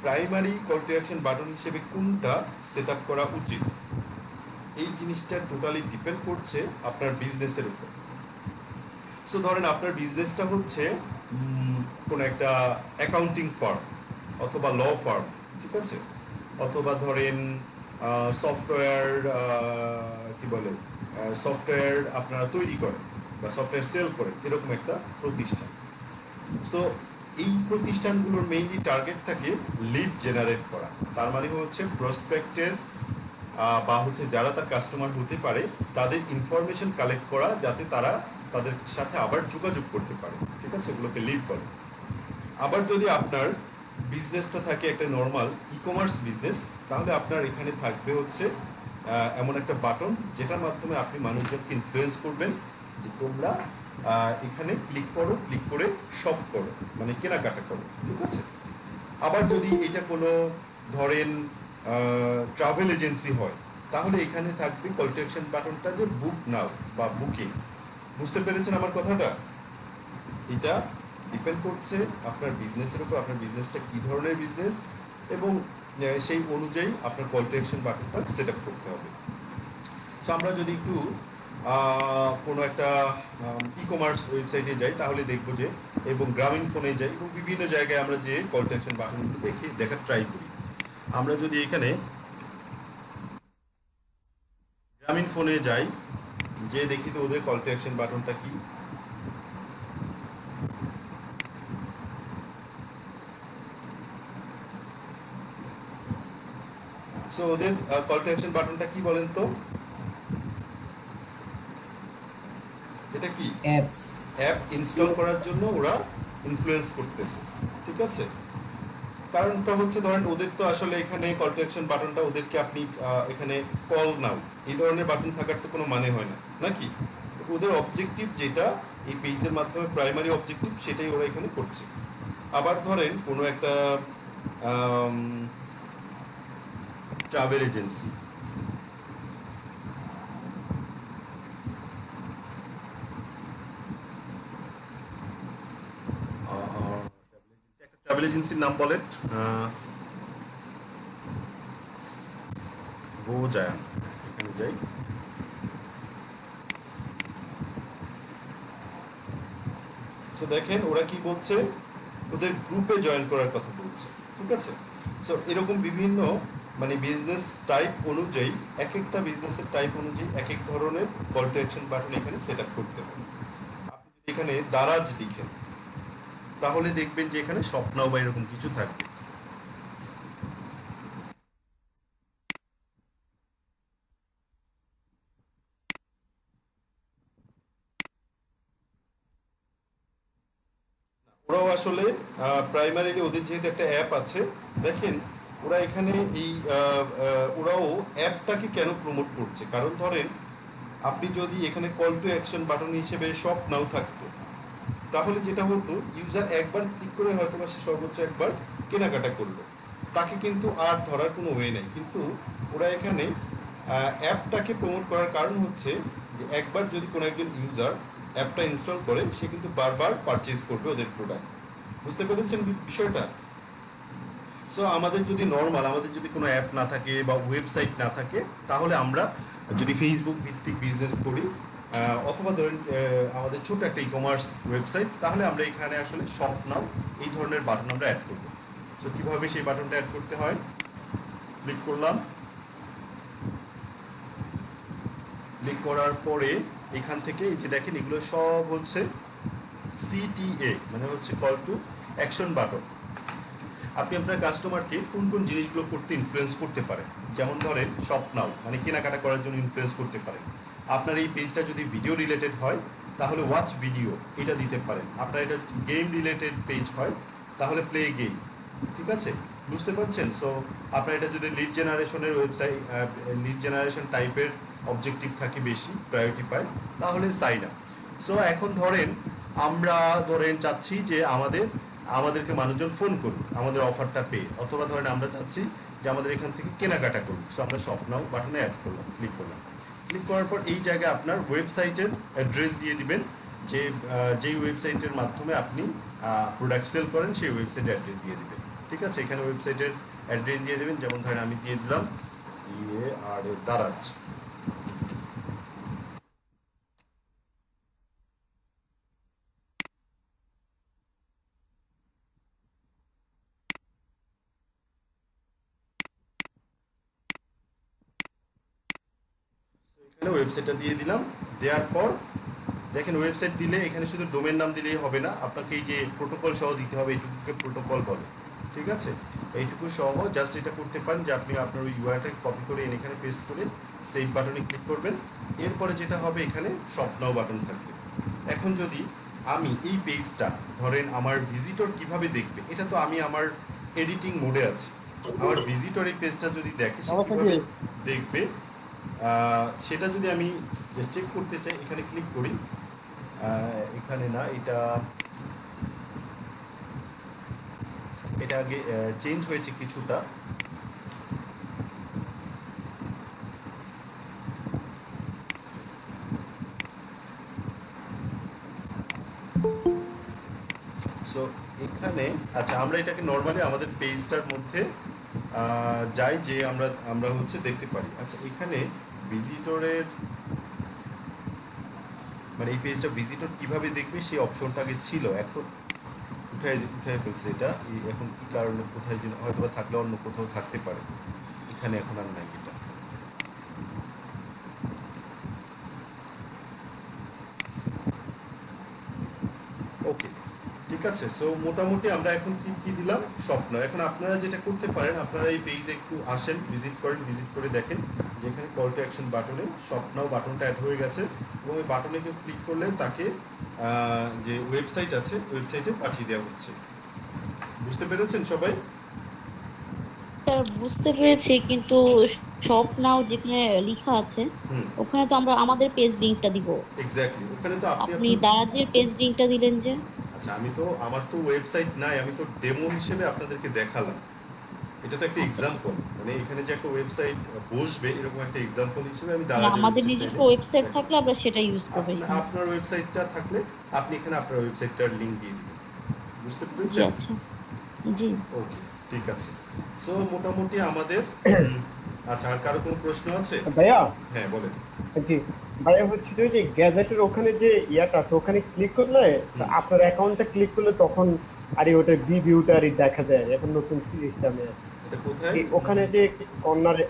primary call to action button হিসেবে কোনটা সেট আপ করা উচিত, এই জিনিসটা টোটালি ডিপেন্ড করছে আপনার বিজনেসের উপর। সো ধরেন আপনার বিজনেসটা হচ্ছে কোনো একটা অ্যাকাউন্টিং ফার্ম অথবা ল ফার্ম, ঠিক আছে, অথবা ধরেন সফটওয়্যার কি বলে সফটওয়্যার আপনারা তৈরি করেন বা সফটওয়্যার সেল করেন, এরকম একটা প্রতিষ্ঠান। সো এই প্রতিষ্ঠানগুলোর মেইনলি টার্গেট থাকে লিড জেনারেট করা। তার মানে হচ্ছে প্রসপেক্টের বা হচ্ছে যারা তার কাস্টমার হতে পারে তাদের ইনফরমেশন কালেক্ট করা, যাতে তারা তাদের সাথে আবার যোগাযোগ করতে পারে। ঠিক আছে, এগুলোকে লিড বলে। আবার যদি আপনার বিজনেসটা থাকে একটা নর্মাল ই কমার্স বিজনেস, তাহলে আপনার এখানে থাকবে হচ্ছে এমন একটা বাটন যেটার মাধ্যমে আপনি মানুষজনকে ইনফ্লুয়েন্স করবেন যে তোমরা এখানে ক্লিক করো, ক্লিক করে শপ করো, মানে কেনাকাটা করো। ঠিক আছে, আবার যদি এটা কোনো ধরেন ট্রাভেল এজেন্সি হয়, তাহলে এখানে থাকবে কল টু অ্যাকশন বাটনটা যে বুক নাও বা বুকিং, বুঝতে পেরেছেন আমার কথাটা? এটা ডিপেন্ড করছে আপনার বিজনেসের উপর, আপনার বিজনেসটা কী ধরনের বিজনেস, এবং সেই অনুযায়ী আপনার কল টু অ্যাকশন বাটনটা সেট আপ করতে হবে। সো আমরা যদি একটু কোনো একটা ই কমার্স ওয়েবসাইটে যাই তাহলে দেখবো যে, এবং গ্রামীণ ফোনে যাই এবং বিভিন্ন জায়গায় আমরা যে কল টু অ্যাকশন বাটনগুলো দেখার ট্রাই করি। আমরা যদি এখানে গ্রামীণ ফোনে যাই, যে দেখি তো ওদের কল টু অ্যাকশন বাটনটা কি। সো ওদের কল টু অ্যাকশন বাটনটা কি বলেন তো? এটা কি? অ্যাপ ইনস্টল করার জন্য ওরা ইনফ্লুয়েন্স করতেছে, ঠিক আছে? কারণটা হচ্ছে ধরেন ওদের তো আসলে এখানে কল টু অ্যাকশন বাটনটা ওদেরকে আপনি এখানে কল নাও এই ধরনের বাটন থাকার তো কোনো মানে হয় না, নাকি? ওদের অবজেক্টিভ যেটা এই পেজের মাধ্যমে প্রাইমারি অবজেক্টিভ, সেটাই ওরা এখানে করছে। আবার ধরেন কোনো একটা ট্রাভেল এজেন্সি, ট্রাভেল এজেন্সির নাম বলেন, গোজায়ান। এখানে যাই, সো দেখেন ওরা কি বলছে, ওদের গ্রুপে জয়েন করার কথা বলছে, ঠিক আছে? সো এরকম বিভিন্ন মানে বিজনেস টাইপ অনুযায়ী, এক একটা বিজনেসের টাইপ অনুযায়ী এক এক ধরনের কল টু অ্যাকশন বাটন এখানে সেট আপ করতে হবে। আপনি যদি এখানে দারাজ লিখেন তাহলে দেখবেন যে এখানে স্বপ্নাও বা এরকম কিছু থাকবে। ওরাও আসলে প্রাইমারিলি ওদের যেহেতু একটা অ্যাপ আছে, দেখেন ওরা এখানে এই ওরাও অ্যাপটাকে কেন প্রমোট করছে, কারণ ধরেন আপনি যদি এখানে কল টু অ্যাকশন বাটন হিসেবে শপ নাও থাকতো, তাহলে যেটা হতো ইউজার একবার ক্লিক করে হয়তো বা সে সর্বোচ্চ একবার কেনাকাটা করলো, তাকে কিন্তু আর ধরার কোনো ওয়ে নেই। কিন্তু ওরা এখানে অ্যাপটাকে প্রমোট করার কারণ হচ্ছে যে একবার যদি কোনো একজন ইউজার অ্যাপটা ইনস্টল করে, সে কিন্তু বারবার পারচেজ করবে ওদের প্রোডাক্ট। বুঝতে পেরেছেন বিষয়টা? সো আমাদের যদি আমাদের যদি কোনো অ্যাপ না থাকে বা ওয়েবসাইট না থাকে, তাহলে আমরা যদি ফেসবুক ভিত্তিক বিজনেস করি অথবা ধরেন আমাদের ছোট একটা ই কমার্স ওয়েবসাইট, তাহলে আমরা এখানে আসলে শপ নাও এই ধরনের বাটন আমরা অ্যাড করব। সো কীভাবে সেই বাটনটা অ্যাড করতে হয়, ক্লিক করলাম। ক্লিক করার পরে এখান থেকে এই যে দেখেন এগুলো সব হচ্ছে CTA, মানে হচ্ছে কল টু অ্যাকশন বাটন। আপনি আপনার কাস্টমারকে কোন কোন জিনিসগুলো করতে ইনফ্লুয়েন্স করতে পারেন, যেমন ধরেন শপ নাও মানে কেনাকাটা করার জন্য ইনফ্লুয়েন্স করতে পারেন। আপনার এই পেজটা যদি ভিডিও রিলেটেড হয় তাহলে ওয়াচ ভিডিও এটা দিতে পারেন। আপনার এটা গেম রিলেটেড পেজ হয় তাহলে প্লে গেম, ঠিক আছে? বুঝতে পারছেন? সো আপনার এটা যদি লিড জেনারেশনের ওয়েবসাইট, লিড জেনারেশন টাইপের অবজেক্টিভ থাকে, বেশি প্রায়োরিটি পায়, তাহলে সাইন আপ। সো এখন আমরা চাচ্ছি যে আমাদেরকে মানুষজন ফোন করুক আমাদের অফারটা পেয়ে, অথবা ধরেন আমরা চাচ্ছি যে আমাদের এখান থেকে কেনাকাটা করুক। সো আমরা শপ নাও বাটনে অ্যাড করলাম, ক্লিক করলাম। ক্লিক করার পর এই জায়গায় আপনার ওয়েবসাইটের অ্যাড্রেস দিয়ে দিবেন, যেই ওয়েবসাইটের মাধ্যমে আপনি প্রোডাক্ট সেল করেন সেই ওয়েবসাইটের অ্যাড্রেস দিয়ে দিবেন, ঠিক আছে? এখানে ওয়েবসাইটের অ্যাড্রেস দিয়ে দেবেন, যেমন ধরেন আমি দিয়ে দিলাম দারাজ। এখানে ওয়েবসাইটটা দিয়ে দিলাম। দেওয়ার পর দেখেন ওয়েবসাইট দিলে এখানে শুধু ডোমেন নাম দিলেই হবে না, আপনাকে এই যে প্রোটোকল সহ দিতে হবে, এইটুকুকে প্রোটোকল বলে, ঠিক আছে? এইটুকু সহ জাস্ট এটা করতে পারেন যে আপনি আপনার ওই ইউআরএলটাকে কপি করে এখানে পেস্ট করে সেভ বাটনে ক্লিক করবেন। এরপরে যেটা হবে এখানে শপ নাও বাটন থাকবে। এখন যদি আমি এই পেজটা ধরেন আমার ভিজিটর কিভাবে দেখবে, এটা তো আমি আমার এডিটিং মোডে আছি, আমার ভিজিটর এই পেজটা যদি দেখে সে কিভাবে দেখবে সেটা যদি আমি চেক করতে চাই, এখানে ক্লিক করি। এখানে না, এটা আগে চেঞ্জ হয়েছে কিছুটা। সো এখানে আচ্ছা আমরা এটাকে নর্মালি আমাদের পেজটার মধ্যে যাই, যে আমরা আমরা হচ্ছে দেখতে পারি। আচ্ছা এখানে ভিজিটরের মানে এই পেজটা ভিজিটর কিভাবে দেখবে সেই অপশনটা আগে ছিল, এখন উঠায় ফেলছে এটা। এখন কি কারণে কোথায় যেন হয়তো বা থাকলে অন্য কোথাও থাকতে পারে, এখানে এখন আর নাই এটা। ওকে ঠিক আছে। সো মোটামুটি আমরা এখন কি কি দিলাম, স্বপ্ন। এখন আপনারা যেটা করতে পারেন, আপনারা এই পেজে একটু আসেন, ভিজিট করেন, ভিজিট করে দেখেন যেখানে কল টু অ্যাকশন বাটনে স্বপ্নাও বাটনটা অ্যাড হয়ে গেছে, এবং এই বাটনে কেউ ক্লিক করলে তাকে যে ওয়েবসাইট আছে ওয়েবসাইটে পাঠিয়ে দেওয়া হচ্ছে। বুঝতে পেরেছেন সবাই? স্যার বুঝতে পেরেছি, কিন্তু শপ নাও যেখানে লেখা আছে হুম, ওখানে তো আমরা আমাদের পেজ লিংকটা দিব। এক্স্যাক্টলি। ওখানে তো আপনি আপনি আপনার দারাজের পেজ লিংকটা দিলেন যে? আচ্ছা আমি তো, আমার তো ওয়েবসাইট নাই, আমি তো ডেমো হিসেবে আপনাদেরকে দেখালাম। এটা তো একটা আচ্ছা এক্সাম্পল, মানে এখানে যে একটা ওয়েবসাইট বসবে এরকম একটা এক্সাম্পল হিসেবে আমি মানে দারাজের আমাদের ওয়েবসাইটটা নিজস্ব ওয়েবসাইট থাকলে আমরা সেটা ইউজ করবো এখানে। আপনার ওয়েবসাইটটা থাকলে আপনি এখানে আপনার ওয়েবসাইটটার লিংক দিয়ে দিবেন। বুঝতে জি পেরেছেন? আচ্ছা, জি। ওকে ঠিক আছে। সো মোটামুটি আমাদের আচ্ছা আর কারো কোনো প্রশ্ন আছে? ভাইয়া, হ্যাঁ বলেন। জি ভাইয়া, হচ্ছে যে গ্যাজেটের ওখানে যে ইয়াটা আছে ওখানে ক্লিক করলে আপনার অ্যাকাউন্টে ক্লিক করলে তখন আরে ওটা ভিউটা আর দেখা যায় এখন নতুন সিস্টেমে। এটা কোথায়? ওখানে যে কর্নারে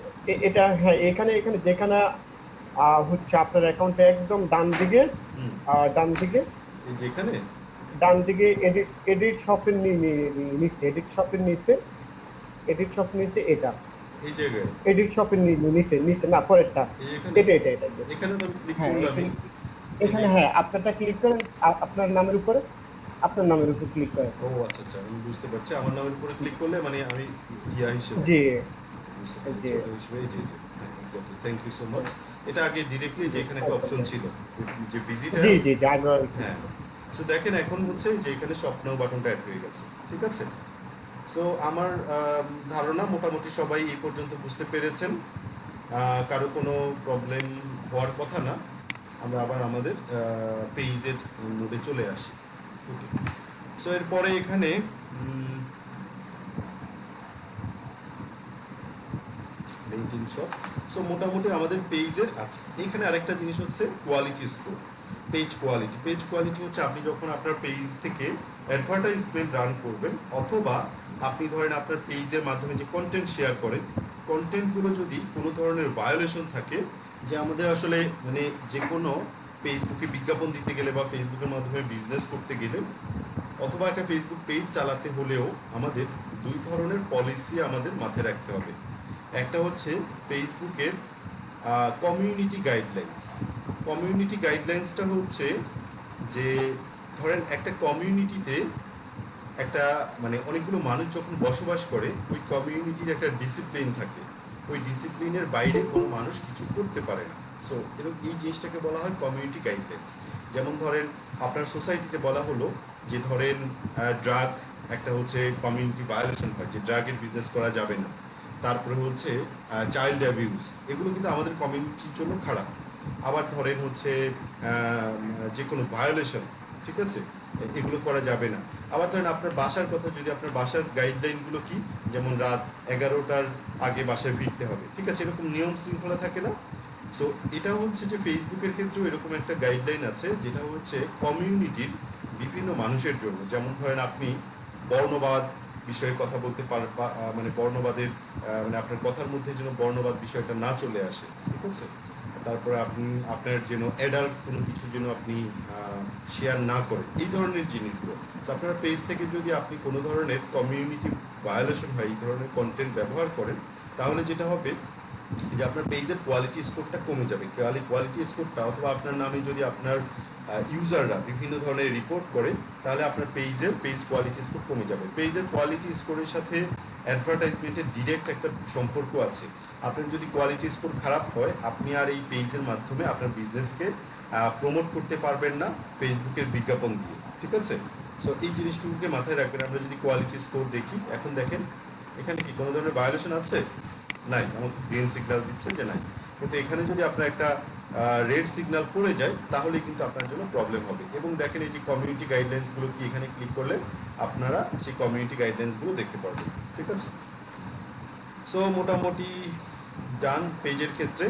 এটা, হ্যাঁ এখানে এখানে যেখানে হচ্ছে আপনার অ্যাকাউন্টে একদম ডান দিকে, হুম, ডান দিকে, এই যেখানে ডান দিকে এডিট শপের নিচে, এডিট শপের নিচে, এডিট শপ নিচে এটা, এই জায়গায় এডিট শপের নিচে নিচে না পরেরটা, এই এখানে এটা এটা এটা এটা। এখানে তো আমি ক্লিক হ্যাঁ করলামই। এখানে হ্যাঁ আপনারটা ক্লিক করেন, আপনার নামের উপরে, আপনার নামের উপর ক্লিক করেন। ও আচ্ছা আচ্ছা আমি বুঝতে পারছি, আমার নামের উপরে ক্লিক করলে মানে আমি ইয়া হিসেবে জি বুঝতে পেরেছি, জি ওটা হিসেবে এই যে হ্যাঁ exactly, thank you so much. এটা আগে ডিরেক্টলি যে এখানে একটা অপশন ছিল যে ভিজিটার, জি জি জি আগে হ্যাঁ। সো দেখেন এখন হচ্ছে যে এখানে স্বপ্ন বাটনটা অ্যাড হয়ে গেছে, ঠিক আছে। সো আমার ধারণা মোটামুটি সবাই এই পর্যন্ত বুঝতে পেরেছেন, কারো কোনো প্রবলেম হওয়ার কথা না। আমরা আবার আমাদের পেজের মোডে চলে আসি। ওকে, সো এরপরে এখানে লিঙ্কডিন শপ। সো মোটামুটি আমাদের পেজের আছে। এখানে আরেকটা জিনিস হচ্ছে quality score, page quality. Page quality হচ্ছে আপনি যখন আপনার পেজ থেকে অ্যাডভার্টাইজমেন্ট রান করবেন, অথবা আপনি ধরেন আপনার পেজের মাধ্যমে যে কন্টেন্ট শেয়ার করেন, কন্টেন্টগুলো যদি কোনো ধরনের ভায়োলেশন থাকে, যে আমাদের আসলে মানে যে কোনো ফেসবুকে বিজ্ঞাপন দিতে গেলে বা ফেসবুকের মাধ্যমে বিজনেস করতে গেলে অথবা একটা ফেসবুক পেজ চালাতে হলেও আমাদের দুই ধরনের পলিসি আমাদের মাথায় রাখতে হবে। একটা হচ্ছে ফেসবুকের কমিউনিটি গাইডলাইন্স। কমিউনিটি গাইডলাইন্সটা হচ্ছে যে ধরেন একটা কমিউনিটিতে একটা মানে অনেকগুলো মানুষ যখন বসবাস করে, ওই কমিউনিটির একটা ডিসিপ্লিন থাকে, ওই ডিসিপ্লিনের বাইরে কোনো মানুষ কিছু করতে পারে না। সো এরকম এই জিনিসটাকে বলা হয় কমিউনিটি গাইডলাইন্স। যেমন ধরেন আপনার সোসাইটিতে বলা হলো যে ধরেন ড্রাগ একটা হচ্ছে কমিউনিটি ভায়োলেশন হয়, যে ড্রাগের বিজনেস করা যাবে না। তারপরে হচ্ছে চাইল্ড অ্যাবিউজ, এগুলো কিন্তু আমাদের কমিউনিটির জন্য খারাপ। আবার ধরেন হচ্ছে যে কোনো ভায়োলেশন, ঠিক আছে, এগুলো করা যাবে না। আবার ধরেন আপনার বাসার কথা, যদি আপনার বাসার গাইডলাইনগুলো কি, যেমন রাত 11টার আগে বাসায় ফিরতে হবে, ঠিক আছে, এরকম নিয়ম শৃঙ্খলা থাকে না। সো এটা হচ্ছে যে ফেসবুকের ক্ষেত্রেও এরকম একটা গাইডলাইন আছে, যেটা হচ্ছে কমিউনিটির বিভিন্ন মানুষের জন্য। যেমন ধরেন আপনি বর্ণবাদ বিষয়ে কথা বলতে মানে বর্ণবাদের মানে আপনার কথার মধ্যে যেন বর্ণবাদ বিষয়টা না চলে আসে, ঠিক আছে। তারপরে আপনি আপনার যেন অ্যাডাল্ট কোনো কিছু যেন আপনি শেয়ার না করেন, এই ধরনের জিনিসগুলো। তো আপনার পেজ থেকে যদি আপনি কোনো ধরনের কমিউনিটি ভায়োলেশন হয়, এই ধরনের কন্টেন্ট ব্যবহার করেন, তাহলে যেটা হবে যে আপনার পেজের কোয়ালিটি স্কোরটা কমে যাবে। কোয়ালিটি স্কোরটা, অথবা আপনার নামে যদি আপনার ইউজাররা বিভিন্ন ধরনের রিপোর্ট করে, তাহলে আপনার পেজ কোয়ালিটি স্কোর কমে যাবে। পেজের কোয়ালিটি স্কোরের সাথে অ্যাডভার্টাইজমেন্টের ডিরেক্ট একটা সম্পর্ক আছে। আপনার যদি কোয়ালিটি স্কোর খারাপ হয়, আপনি আর এই পেজের মাধ্যমে আপনার বিজনেসকে প্রমোট করতে পারবেন না ফেসবুকের বিজ্ঞাপন দিয়ে, ঠিক আছে। সো এই জিনিসটুকুকে মাথায় রাখবেন। আমরা যদি কোয়ালিটি স্কোর দেখি, এখন দেখেন এখানে কি কোনো ধরনের ভায়োলেশন আছে? নাই, আমাকে গ্রিন সিগন্যাল দিচ্ছে যে নাই। কিন্তু এখানে যদি আপনার একটা রেড সিগন্যাল পড়ে যায় তাহলে কিন্তু আপনার জন্য প্রবলেম হবে। এবং দেখেন এই যে কমিউনিটি গাইডলাইন্সগুলো কি এখানে ক্লিক করলে আপনারা সেই কমিউনিটি গাইডলাইন্সগুলো দেখতে পারবেন। ঠিক আছে, সো মোটামুটি ডান পেজের ক্ষেত্রে।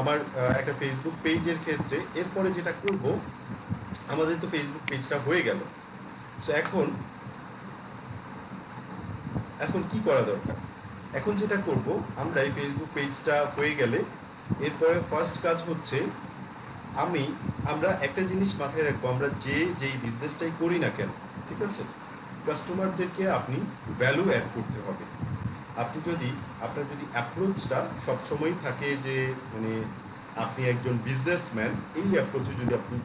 আমার একটা ফেসবুক পেজের ক্ষেত্রে এরপরে যেটা করব, আমাদের তো ফেসবুক পেজটা হয়ে গেল। সো এখন কি করা দরকার? এখন যেটা করব, আমরা এই ফেসবুক পেজটা হয়ে গেলে এরপরে ফার্স্ট কাজ হচ্ছে আমরা একটা জিনিস মাথায় রাখবো, আমরা যেই বিজনেসটাই করি না কেন, ঠিক আছে, কাস্টমারদেরকে আপনি ভ্যালু অ্যাড করতে হবে। আপনার যদি অ্যাপ্রোচটা সবসময় থাকে যে মানে আপনি একজন বিজনেসম্যান, এই অ্যাপ্রোচে যদি আপনি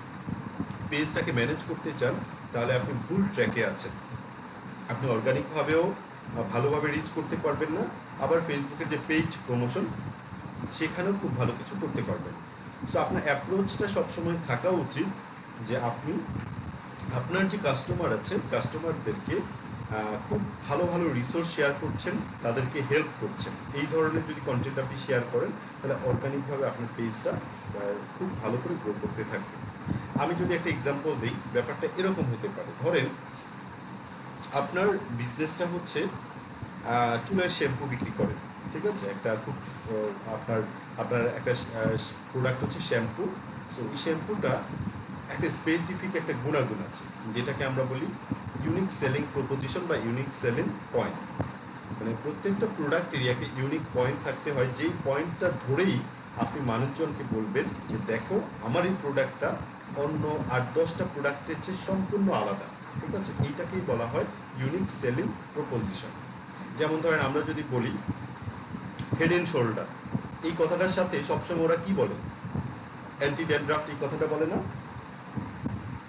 পেজটাকে ম্যানেজ করতে চান তাহলে আপনি ভুল ট্র্যাকে আছেন। আপনি অর্গানিকভাবেও ভালোভাবে রিচ করতে পারবেন না, আবার ফেসবুকের যে পেজ প্রমোশন সেখানেও খুব ভালো কিছু করতে পারবেন। সো আপনার অ্যাপ্রোচটা সবসময় থাকা উচিত যে আপনি আপনার যে কাস্টমার আছে, কাস্টমারদেরকে খুব ভালো ভালো রিসোর্স শেয়ার করছেন, তাদেরকে হেল্প করছেন। এই ধরনের যদি কন্টেন্ট আপনি শেয়ার করেন তাহলে অর্গানিকভাবে আপনার পেজটা খুব ভালো করে গ্রো করতে থাকবে। আমি যদি একটা এক্সাম্পল দিই, ব্যাপারটা এরকম হতে পারে, ধরেন আপনার বিজনেসটা হচ্ছে চুলের শ্যাম্পু বিক্রি করেন, ঠিক আছে, একটা খুব আপনার একটা প্রোডাক্ট হচ্ছে শ্যাম্পু। সো এই শ্যাম্পুটা একটা স্পেসিফিক একটা গুণাগুণ আছে, যেটাকে আমরা বলি ইউনিক সেলিং প্রপোজিশন বা ইউনিক সেলিং পয়েন্ট। মানে প্রত্যেকটা প্রোডাক্টেরই একটা ইউনিক পয়েন্ট থাকতে হয়, যেই পয়েন্টটা ধরেই আপনি মানুষজনকে বলবেন যে দেখো আমার এই প্রোডাক্টটা অন্য 8-10টা প্রোডাক্টের চেয়ে সম্পূর্ণ আলাদা। ঠিক আছে, এইটাকেই বলা হয় ইউনিক সেলিং প্রপোজিশন। যেমন ধরেন আমরা যদি বলি হেড এন্ড শোল্ডার, এই কথাটার সাথে সবসময় ওরা কি বলে? অ্যান্টি ড্যান্ড্রাফ, এই কথাটা বলে না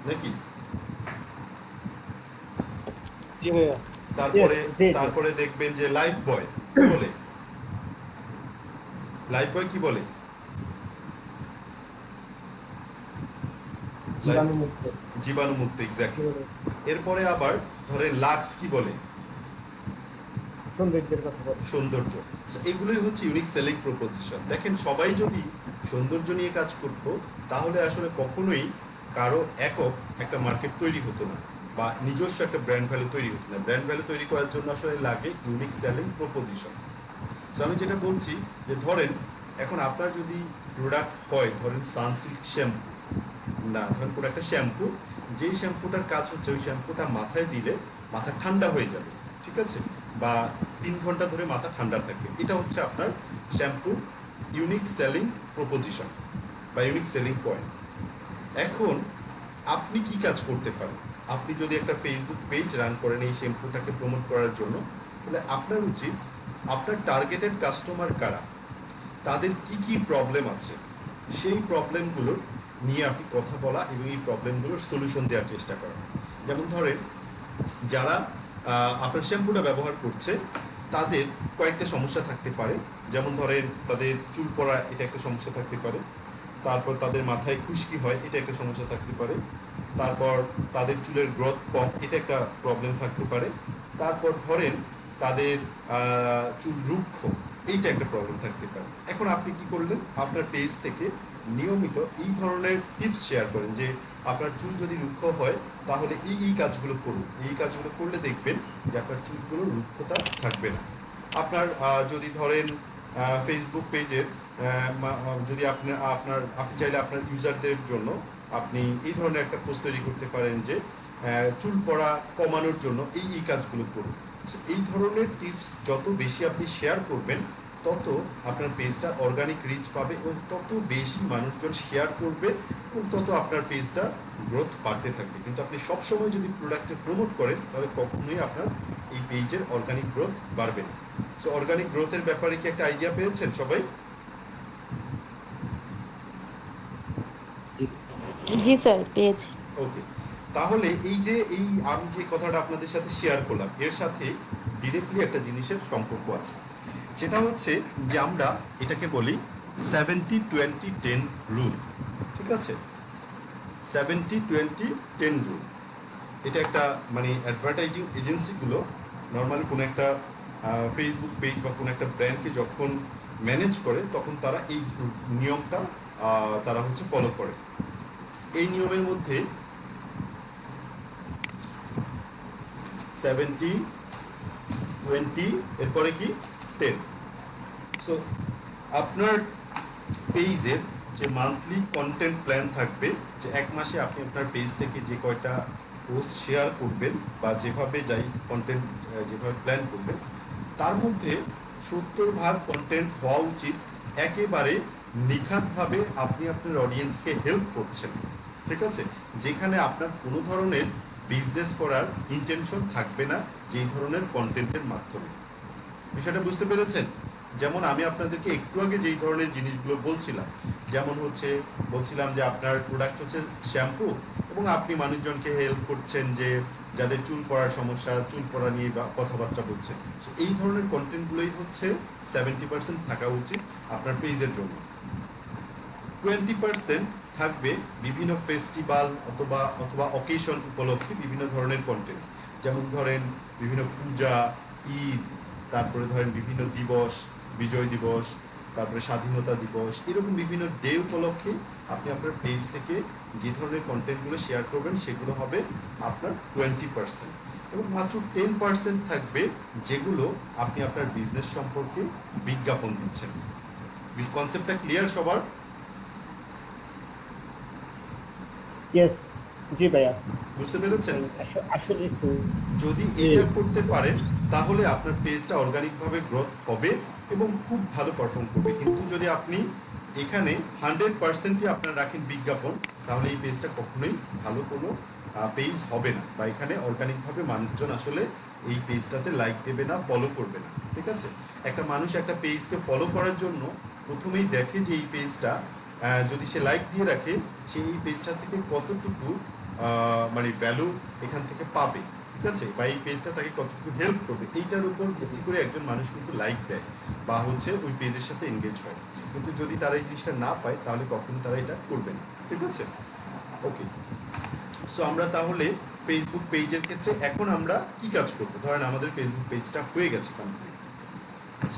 নাকি? জি ভাইয়া। তারপরে দেখবেন যে লাইফ বয় কি বলে? লাইফ বয় কি বলে? জীবাণুমুক্ত, এক্স্যাক্টলি। এরপরে আবার ধরেন লাক্স কি বলে? সৌন্দর্যের কথা বলে, সৌন্দর্য। এগুলোই হচ্ছে ইউনিক সেলিং প্রপোজিশন। দেখেন সবাই যদি সৌন্দর্য নিয়ে কাজ করতো তাহলে আসলে কখনোই কারো একক একটা মার্কেট তৈরি হতো না বা নিজস্ব একটা ব্র্যান্ড ভ্যালু তৈরি হতো না। ব্র্যান্ড ভ্যালু তৈরি করার জন্য আসলে লাগে ইউনিক সেলিং প্রপোজিশন। তো আমি যেটা বলছি যে ধরেন এখন আপনার যদি প্রোডাক্ট হয়, ধরেন সানসিল্ক শ্যাম্পু, না ধরেন কোনো একটা শ্যাম্পু, যেই শ্যাম্পুটার কাজ হচ্ছে ওই শ্যাম্পুটা মাথায় দিলে মাথা ঠান্ডা হয়ে যাবে, ঠিক আছে, বা 3 ঘন্টা ধরে মাথা ঠান্ডা থাকবে। এটা হচ্ছে আপনার শ্যাম্পুর ইউনিক সেলিং প্রপোজিশন বা ইউনিক সেলিং পয়েন্ট। এখন আপনি কি কাজ করতে পারেন? আপনি যদি একটা ফেসবুক পেজ রান করেন এই শ্যাম্পুটাকে প্রমোট করার জন্য, তাহলে আপনার উচিত আপনার টার্গেটেড কাস্টমার কারা, তাদের কি কি প্রবলেম আছে, সেই প্রবলেমগুলো নিয়ে আপনি কথা বলা এবং এই প্রবলেমগুলোর সলিউশন দেওয়ার চেষ্টা করা। যেমন ধরেন যারা আপনার শ্যাম্পুটা ব্যবহার করছে তাদের কয়েকটা সমস্যা থাকতে পারে। যেমন ধরেন তাদের চুল পড়া, এটা একটা সমস্যা থাকতে পারে। তারপর তাদের মাথায় খুশকি হয়, এটা একটা সমস্যা থাকতে পারে। তারপর তাদের চুলের গ্রোথ কম, এটা একটা প্রবলেম থাকতে পারে। তারপর ধরেন তাদের চুল রুক্ষ, এইটা একটা প্রবলেম থাকতে পারে। এখন আপনি কি করলেন? আপনার পেজ থেকে নিয়মিত এই ধরনের টিপস শেয়ার করেন যে আপনার চুল যদি রুক্ষ হয় তাহলে এই কাজগুলো করুন। এই কাজগুলো করলে দেখবেন যে আপনার চুলগুলোর রুক্ষতা থাকবে না। আপনার যদি ধরেন ফেসবুক পেজের যদি আপনি চাইলে আপনার ইউজারদের জন্য আপনি এই ধরনের একটা পোস্ট তৈরি করতে পারেন যে চুল পড়া কমানোর জন্য এই কাজগুলো করুন। এই ধরনের টিপস যত বেশি আপনি শেয়ার করবেন তত আপনার পেজটা অর্গানিক রিচ পাবে এবং তত বেশি মানুষজন শেয়ার করবে এবং তত আপনার পেজটা গ্রোথ বাড়তে থাকবে। কিন্তু আপনি সবসময় যদি প্রোডাক্টে প্রমোট করেন তাহলে কখনোই আপনার এই পেজের অর্গানিক গ্রোথ বাড়বে না। সো অর্গানিক গ্রোথের ব্যাপারে কি একটা আইডিয়া পেয়েছেন সবাই? জি স্যার, পেয়েছি। ওকে, তাহলে আমি যে কথাটা আপনাদের সাথে শেয়ার করলাম এর সাথে ডিরেক্টলি একটা জিনিসের সম্পর্ক আছে। সেটা হচ্ছে যে আমরা এটাকে বলি 70-20-10 রুল। ঠিক আছে, 70-20-10 রুল। এটা একটা মানে অ্যাডভার্টাইজিং এজেন্সিগুলো নর্মালি কোনো একটা ফেসবুক পেজ বা কোনো একটা ব্র্যান্ডকে যখন ম্যানেজ করে তখন তারা এই নিয়মটা তারা হচ্ছে ফলো করে। এই নিয়মের মধ্যে 70, 20 এরপরে কি 10। সো আপনার পেজের যে মান্থলি কন্টেন্ট প্ল্যান থাকবে, যে এক মাসে আপনি আপনার পেজ থেকে যে কয়টা পোস্ট শেয়ার করবেন বা যেভাবে কন্টেন্ট যেভাবে প্ল্যান করবেন, তার মধ্যে 70% কন্টেন্ট হওয়া উচিত একেবারে নিখাতভাবে আপনি আপনার অডিয়েন্সকে হেল্প করছেন, ঠিক আছে, যেখানে আপনার কোনো ধরনের বিজনেস করার ইন্টেনশন থাকবে না যেই ধরনের কন্টেন্টের মাধ্যমে। বিষয়টা বুঝতে পেরেছেন? যেমন আমি আপনাদেরকে একটু আগে যেই ধরনের জিনিসগুলো বলছিলাম, যেমন বলছিলাম যে আপনার প্রোডাক্ট হচ্ছে শ্যাম্পু এবং আপনি মানুষজনকে হেল্প করছেন যে যাদের চুল পড়ার সমস্যা, চুল পড়া নিয়ে বা কথাবার্তা বলছেন। সো এই ধরনের কন্টেন্টগুলোই হচ্ছে 70% থাকা উচিত আপনার পেজের জন্য। 20% থাকবে বিভিন্ন ফেস্টিভ্যাল অথবা অকেশন উপলক্ষে বিভিন্ন ধরনের কন্টেন্ট, যেমন ধরেন বিভিন্ন পূজা, ঈদ, তারপরে ধরেন বিভিন্ন দিবস, বিজয় দিবস, তারপরে স্বাধীনতা দিবস, এরকম বিভিন্ন ডে উপলক্ষে আপনি আপনার পেজ থেকে যে ধরনের কন্টেন্টগুলো শেয়ার করবেন সেগুলো হবে আপনার 20%। এবং মাত্র 10% থাকবে যেগুলো আপনি আপনার বিজনেস সম্পর্কে বিজ্ঞাপন দিচ্ছেন। কনসেপ্টটা ক্লিয়ার সবার? ইয়েস, জি ভাইয়া, বুঝতে পেরেছেন? আসলে যদি এটা করতে পারেন তাহলে আপনার পেজটা অর্গানিকভাবে গ্রোথ হবে এবং খুব ভালো পারফর্ম করবে। কিন্তু যদি আপনি এখানে 100%ই আপনার রাখেন বিজ্ঞাপন, তাহলে এই পেজটা কখনোই ভালো কোনো পেজ হবে না, বা এখানে অর্গানিকভাবে মানুষজন আসলে এই পেজটাতে লাইক দেবে না, ফলো করবে না, ঠিক আছে? একটা মানুষ একটা পেজকে ফলো করার জন্য প্রথমেই দেখে যে এই পেজটা যদি সে লাইক দিয়ে রাখে, সেই পেজটা থেকে কতটুকু মানে ভ্যালু এখান থেকে পাবে, ঠিক আছে, বা এই পেজটা তাকে কতটুকু হেল্প করবে, এইটার উপর ভিত্তি করে একজন মানুষ কিন্তু লাইক দেয় বা হচ্ছে ওই পেজের সাথে এনগেজ হয়। কিন্তু যদি তারা এই জিনিসটা না পায় তাহলে কখনো তারা এটা করবে না, ঠিক আছে? ওকে, সো আমরা তাহলে ফেসবুক পেজের ক্ষেত্রে এখন আমরা কি কাজ করবো? ধরেন আমাদের ফেসবুক পেজটা হয়ে গেছে কমপ্লিট।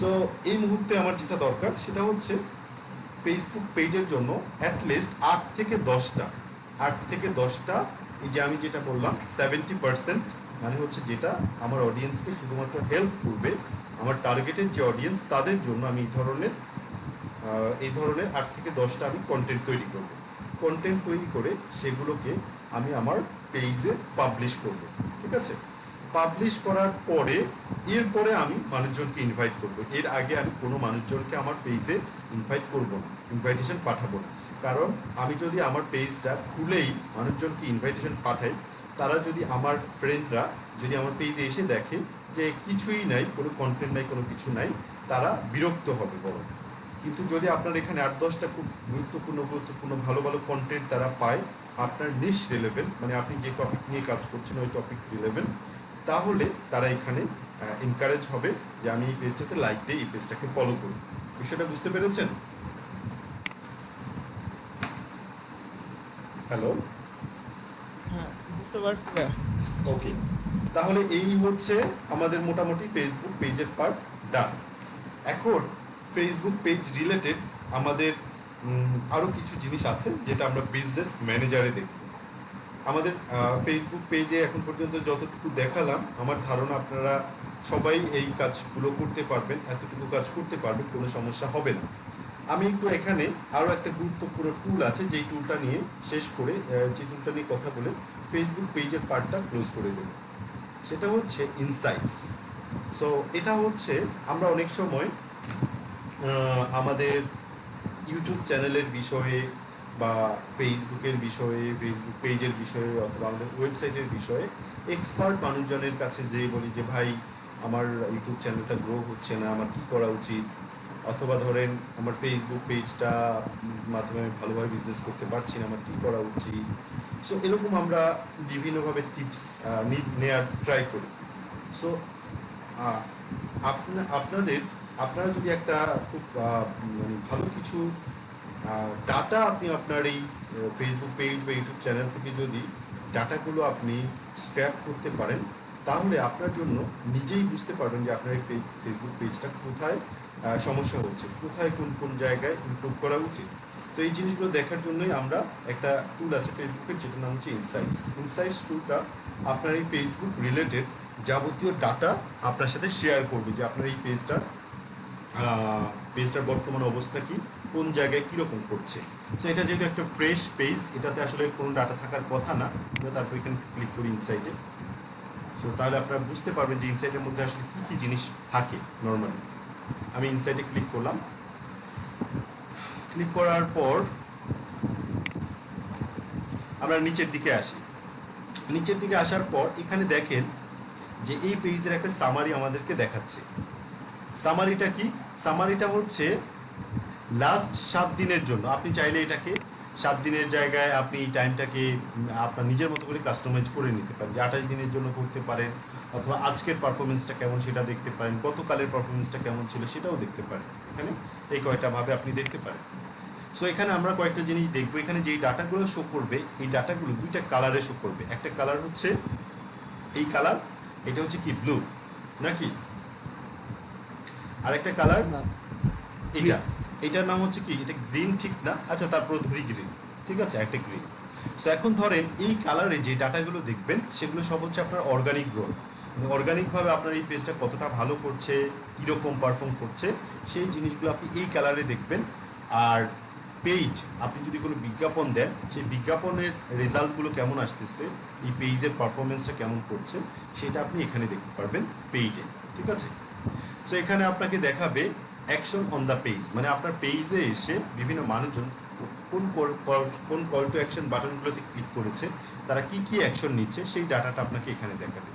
সো এই মুহূর্তে আমার যেটা দরকার সেটা হচ্ছে ফেসবুক পেজের জন্য অ্যাটলিস্ট 8 থেকে 10টা এই যে আমি যেটা বললাম 70%, মানে হচ্ছে যেটা আমার অডিয়েন্সকে শুধুমাত্র হেল্প করবে, আমার টার্গেটেড যে অডিয়েন্স তাদের জন্য আমি এই ধরনের 8 থেকে 10টা আমি কন্টেন্ট তৈরি করব। কন্টেন্ট তৈরি করে সেগুলোকে আমি আমার পেজে পাবলিশ করব, ঠিক আছে? পাবলিশ করার পরে এরপরে আমি মানুষজনকে ইনভাইট করব। এর আগে আমি কোনো মানুষজনকে আমার পেজে ইনভাইট করব না, ইনভাইটেশন পাঠাবো না। কারণ আমি যদি আমার পেজটা খুলেই মানুষজনকে ইনভাইটেশন পাঠাই, তারা যদি আমার ফ্রেন্ডরা যদি আমার পেজে এসে দেখে যে কিছুই নাই, কোনো কন্টেন্ট নাই, কোনো কিছু নাই, তারা বিরক্ত হবে বড়। কিন্তু যদি আপনার এখানে 8-10টা খুব গুরুত্বপূর্ণ ভালো ভালো কন্টেন্ট তারা পায়, আপনার নিশ রিলেভেন্ট, মানে আপনি যে টপিক নিয়ে কাজ করছেন ওই টপিক রিলেভেন্ট, তাহলে তারা এখানে এনকারেজ হবে যে আমি এই পেজটাতে লাইক দিই, এই পেজটাকে ফলো করি। বিষয়টা বুঝতে পেরেছেন? হ্যালো, হ্যাঁ, বুঝতে পারছি না। ওকে, তাহলে এই হচ্ছে আমাদের মোটামুটি ফেসবুক পেজের পার্ট ডান। এখন ফেসবুক পেজ রিলেটেড আমাদের আরও কিছু জিনিস আছে যেটা আমরা বিজনেস ম্যানেজারে দেখব। আমাদের ফেসবুক পেজে এখন পর্যন্ত যতটুকু দেখালাম, আমার ধারণা আপনারা সবাই এই কাজগুলো করতে পারবেন, এতটুকু কাজ করতে পারবেন, কোনো সমস্যা হবে না। আমি একটু এখানে আরও একটা গুরুত্বপূর্ণ টুল আছে, যেই টুলটা নিয়ে শেষ করে যে টুলটা নিয়ে কথা বলে ফেসবুক পেজের পার্টটা ক্লোজ করে দেব। সেটা হচ্ছে ইনসাইটস। সো এটা হচ্ছে আমরা অনেক সময় আমাদের ইউটিউব চ্যানেলের বিষয়ে বা ফেসবুকের বিষয়ে, ফেসবুক পেজের বিষয়ে অথবা আমাদের ওয়েবসাইটের বিষয়ে এক্সপার্ট মানুষজনের কাছে যেয়ে বলি যে ভাই আমার ইউটিউব চ্যানেলটা গ্রো হচ্ছে না, আমার কী করা উচিত, অথবা ধরেন আমার ফেসবুক পেজটা মাধ্যমে আমি ভালোভাবে বিজনেস করতে পারছি না, আমার কী করা উচিত। সো এরকম আমরা বিভিন্নভাবে টিপস নেওয়ার ট্রাই করি। সো আপনারা যদি একটা খুব মানে ভালো কিছু ডাটা আপনি আপনার এই ফেসবুক পেজ বা ইউটিউব চ্যানেল থেকে যদি ডাটাগুলো আপনি স্ক্র্যাপ করতে পারেন, তাহলে আপনার জন্য নিজেই বুঝতে পারবেন যে আপনার এই ফেসবুক পেজটা কোথায় সমস্যা হচ্ছে, কোথায় কোন কোন জায়গায় ইমপ্রুভ করা উচিত। তো এই জিনিসগুলো দেখার জন্যই আমরা একটা টুল আছে ফেসবুকের, যেটার নাম হচ্ছে ইনসাইটস টুলটা আপনার এই ফেসবুক রিলেটেড যাবতীয় ডাটা আপনার সাথে শেয়ার করবে, যে আপনার এই পেজটার বর্তমান অবস্থা কি, কোন জায়গায় কীরকম করছে। সো এটা যেহেতু একটা ফ্রেশ পেজ, এটাতে আসলে কোনো ডাটা থাকার কথা না, আমরা তারপর এখানে ক্লিক করি ইনসাইটে। সো তাহলে আপনারা বুঝতে পারবেন যে ইনসাইটের মধ্যে আসলে কী কী জিনিস থাকে নর্মালি। আমি ইনসাইটে ক্লিক করলাম। ক্লিক করার পর আমরা নিচের দিকে আসি। নিচের দিকে আসার পর এখানে দেখেন যে এই পেজের একটা সামারি আমাদেরকে দেখাচ্ছে। সামারিটা কি? সামারিটা হচ্ছে লাস্ট 7 দিনের জন্য। আপনি চাইলে এটাকে 7 দিনের জায়গায় আপনি এই টাইমটাকে আপনার নিজের মতো করে কাস্টমাইজ করে নিতে পারেন, যে 28 দিনের জন্য করতে পারেন, অথবা আজকের পারফরমেন্সটা কেমন সেটা দেখতে পারেন, গতকালের পারফরমেন্সটা কেমন ছিল সেটাও দেখতে পারেন। এখানে এই কয়টা ভাবে আপনি দেখতে পারেন। সো এখানে আমরা কয়েকটা জিনিস দেখবো। এখানে যেই ডাটাগুলো শো করবে, এই ডাটাগুলো দুইটা কালারে শো করবে। একটা কালার হচ্ছে এই কালার, এটা হচ্ছে কি ব্লু নাকি, আর একটা কালার না, এটা, এটার নাম হচ্ছে কি, এটা গ্রিন ঠিক না, আচ্ছা তারপর ধরি গ্রিন, ঠিক আছে, একটা গ্রিন। সো এখন ধরেন এই কালারে যে ডাটাগুলো দেখবেন সেগুলো সব হচ্ছে আপনার অর্গানিক গ্রোথ, মানে অর্গানিকভাবে আপনার এই পেজটা কতটা ভালো করছে, কীরকম পারফর্ম করছে, সেই জিনিসগুলো আপনি এই কালারে দেখবেন। আর পেইড, আপনি যদি কোনো বিজ্ঞাপন দেন, সেই বিজ্ঞাপনের রেজাল্টগুলো কেমন আসতেছে, এই পেজের পারফরমেন্সটা কেমন করছে, সেটা আপনি এখানে দেখতে পারবেন পেইডে, ঠিক আছে। সো এখানে আপনাকে দেখাবে অ্যাকশন অন দ্য পেজ, মানে আপনার পেজে এসে বিভিন্ন মানুষজন কোন কল টু অ্যাকশন বাটনগুলোতে ক্লিক করেছে, তারা কি কি অ্যাকশন নিচ্ছে, সেই ডাটাটা আপনাকে এখানে দেখাবে।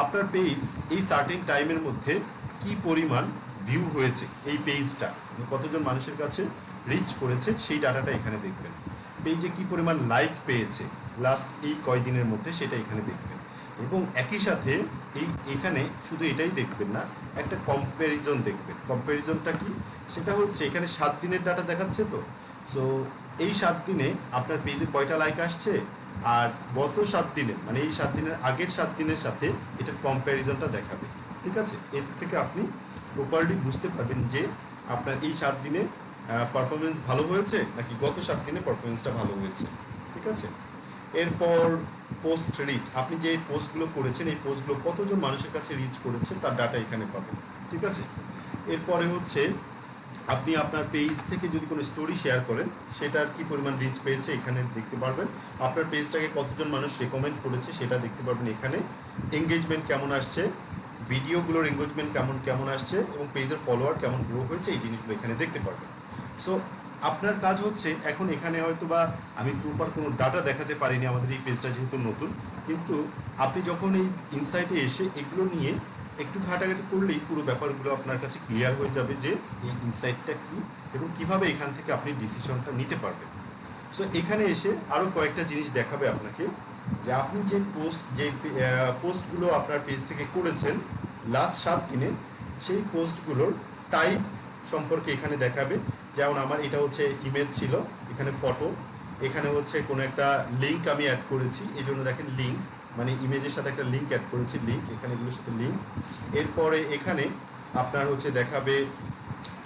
আপনার পেজ এই সার্টেন টাইমের মধ্যে কি পরিমাণ ভিউ হয়েছে, এই পেজটা কতজন মানুষের কাছে রিচ করেছে, সেই ডাটাটা এখানে দেখবেন। পেজে কি পরিমাণ লাইক পেয়েছে লাস্ট এই কয়দিনের মধ্যে, সেটা এখানে দেখবেন। এবং একই সাথে এখানে শুধু এটাই দেখবেন না, একটা কম্প্যারিজন দেখবেন। কম্প্যারিজনটা কি? সেটা হচ্ছে এখানে 7 দিনের ডাটা দেখাচ্ছে, তো সো এই 7 দিনে আপনার পেজে কয়টা লাইক আসছে, আর গত 7 দিনের, মানে এই 7 দিনের আগের 7 দিনের সাথে এটার কম্প্যারিজনটা দেখাবে, ঠিক আছে। এর থেকে আপনি প্রপারলি বুঝতে পারবেন যে আপনার এই 7 দিনে পারফরমেন্স ভালো হয়েছে নাকি গত 7 দিনে পারফরমেন্সটা ভালো হয়েছে, ঠিক আছে। এরপর পোস্ট রিচ, আপনি যে পোস্টগুলো করেছেন এই পোস্টগুলো কতজন মানুষের কাছে রিচ করেছে তার ডাটা এখানে পাবেন, ঠিক আছে। এরপরে হচ্ছে আপনি আপনার পেজ থেকে যদি কোনো স্টোরি শেয়ার করেন, সেটার কি পরিমাণ রিচ পেয়েছে এখানে দেখতে পারবেন। আপনার পেজটাকে কতজন মানুষ রেকমেন্ড করেছে সেটা দেখতে পারবেন এখানে। এঙ্গেজমেন্ট কেমন আসছে, ভিডিওগুলোর এঙ্গেজমেন্ট কেমন আসছে, এবং পেজের ফলোয়ার কেমন গ্রো হয়েছে, এই জিনিসগুলো এখানে দেখতে পারবেন। সো আপনার কাজ হচ্ছে, এখন এখানে হয়তো বা আমি প্রপার কোনো ডাটা দেখাতে পারিনি, আমাদের এই পেজটা যেহেতু নতুন, কিন্তু আপনি যখন এই ইনসাইটে এসে এগুলো নিয়ে একটু ঘাটাঘাটি করলেই পুরো ব্যাপারগুলো আপনার কাছে ক্লিয়ার হয়ে যাবে যে এই ইনসাইটটা কী এবং কীভাবে এখান থেকে আপনি ডিসিশনটা নিতে পারবেন। সো এখানে এসে আরও কয়েকটা জিনিস দেখাবে আপনাকে, যে আপনি যে পোস্টগুলো আপনার পেজ থেকে করেছেন লাস্ট 7 দিনে, সেই পোস্টগুলোর টাইপ সম্পর্কে এখানে দেখাবে। যেমন আমার এটা হচ্ছে ইমেজ ছিল, এখানে ফটো, এখানে হচ্ছে কোনো একটা লিঙ্ক আমি অ্যাড করেছি, এই জন্য দেখেন লিঙ্ক, মানে ইমেজের সাথে একটা লিঙ্ক অ্যাড করেছি, লিঙ্ক এখানে এগুলোর সাথে লিঙ্ক। এরপরে এখানে আপনার হচ্ছে দেখাবে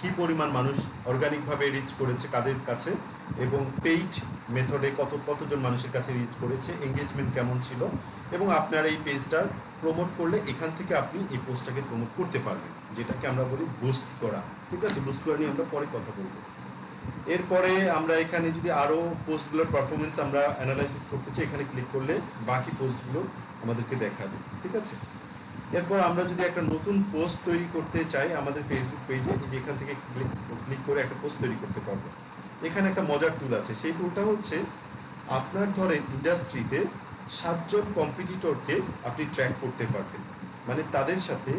কি পরিমাণ মানুষ অর্গানিকভাবে রিচ করেছে কাদের কাছে, এবং পেইড মেথডে কতজন মানুষের কাছে রিচ করেছে, এঙ্গেজমেন্ট কেমন ছিল, এবং আপনার এই পেজটার প্রমোট করলে এখান থেকে আপনি এই পোস্টটাকে প্রমোট করতে পারবেন, যেটাকে আমরা বলি বুস্ট করা, ঠিক আছে। বুস্ট করা নিয়ে আমরা পরে কথা বলবো। এরপরে আমরা এখানে যদি আরও পোস্টগুলোর পারফরমেন্স আমরা অ্যানালাইসিস করতে চাই, এখানে ক্লিক করলে বাকি পোস্টগুলো আমাদেরকে দেখাবে, ঠিক আছে। এরপর আমরা যদি একটা নতুন পোস্ট তৈরি করতে চাই আমাদের ফেসবুক পেজে, যে এখান থেকে ক্লিক করে একটা পোস্ট তৈরি করতে পারবো। এখানে একটা মজার টুল আছে, সেই টুলটা হচ্ছে আপনার ধরেন ইন্ডাস্ট্রিতে 7 জন কম্পিটিটরকে আপনি ট্র্যাক করতে পারবেন, মানে তাদের সাথে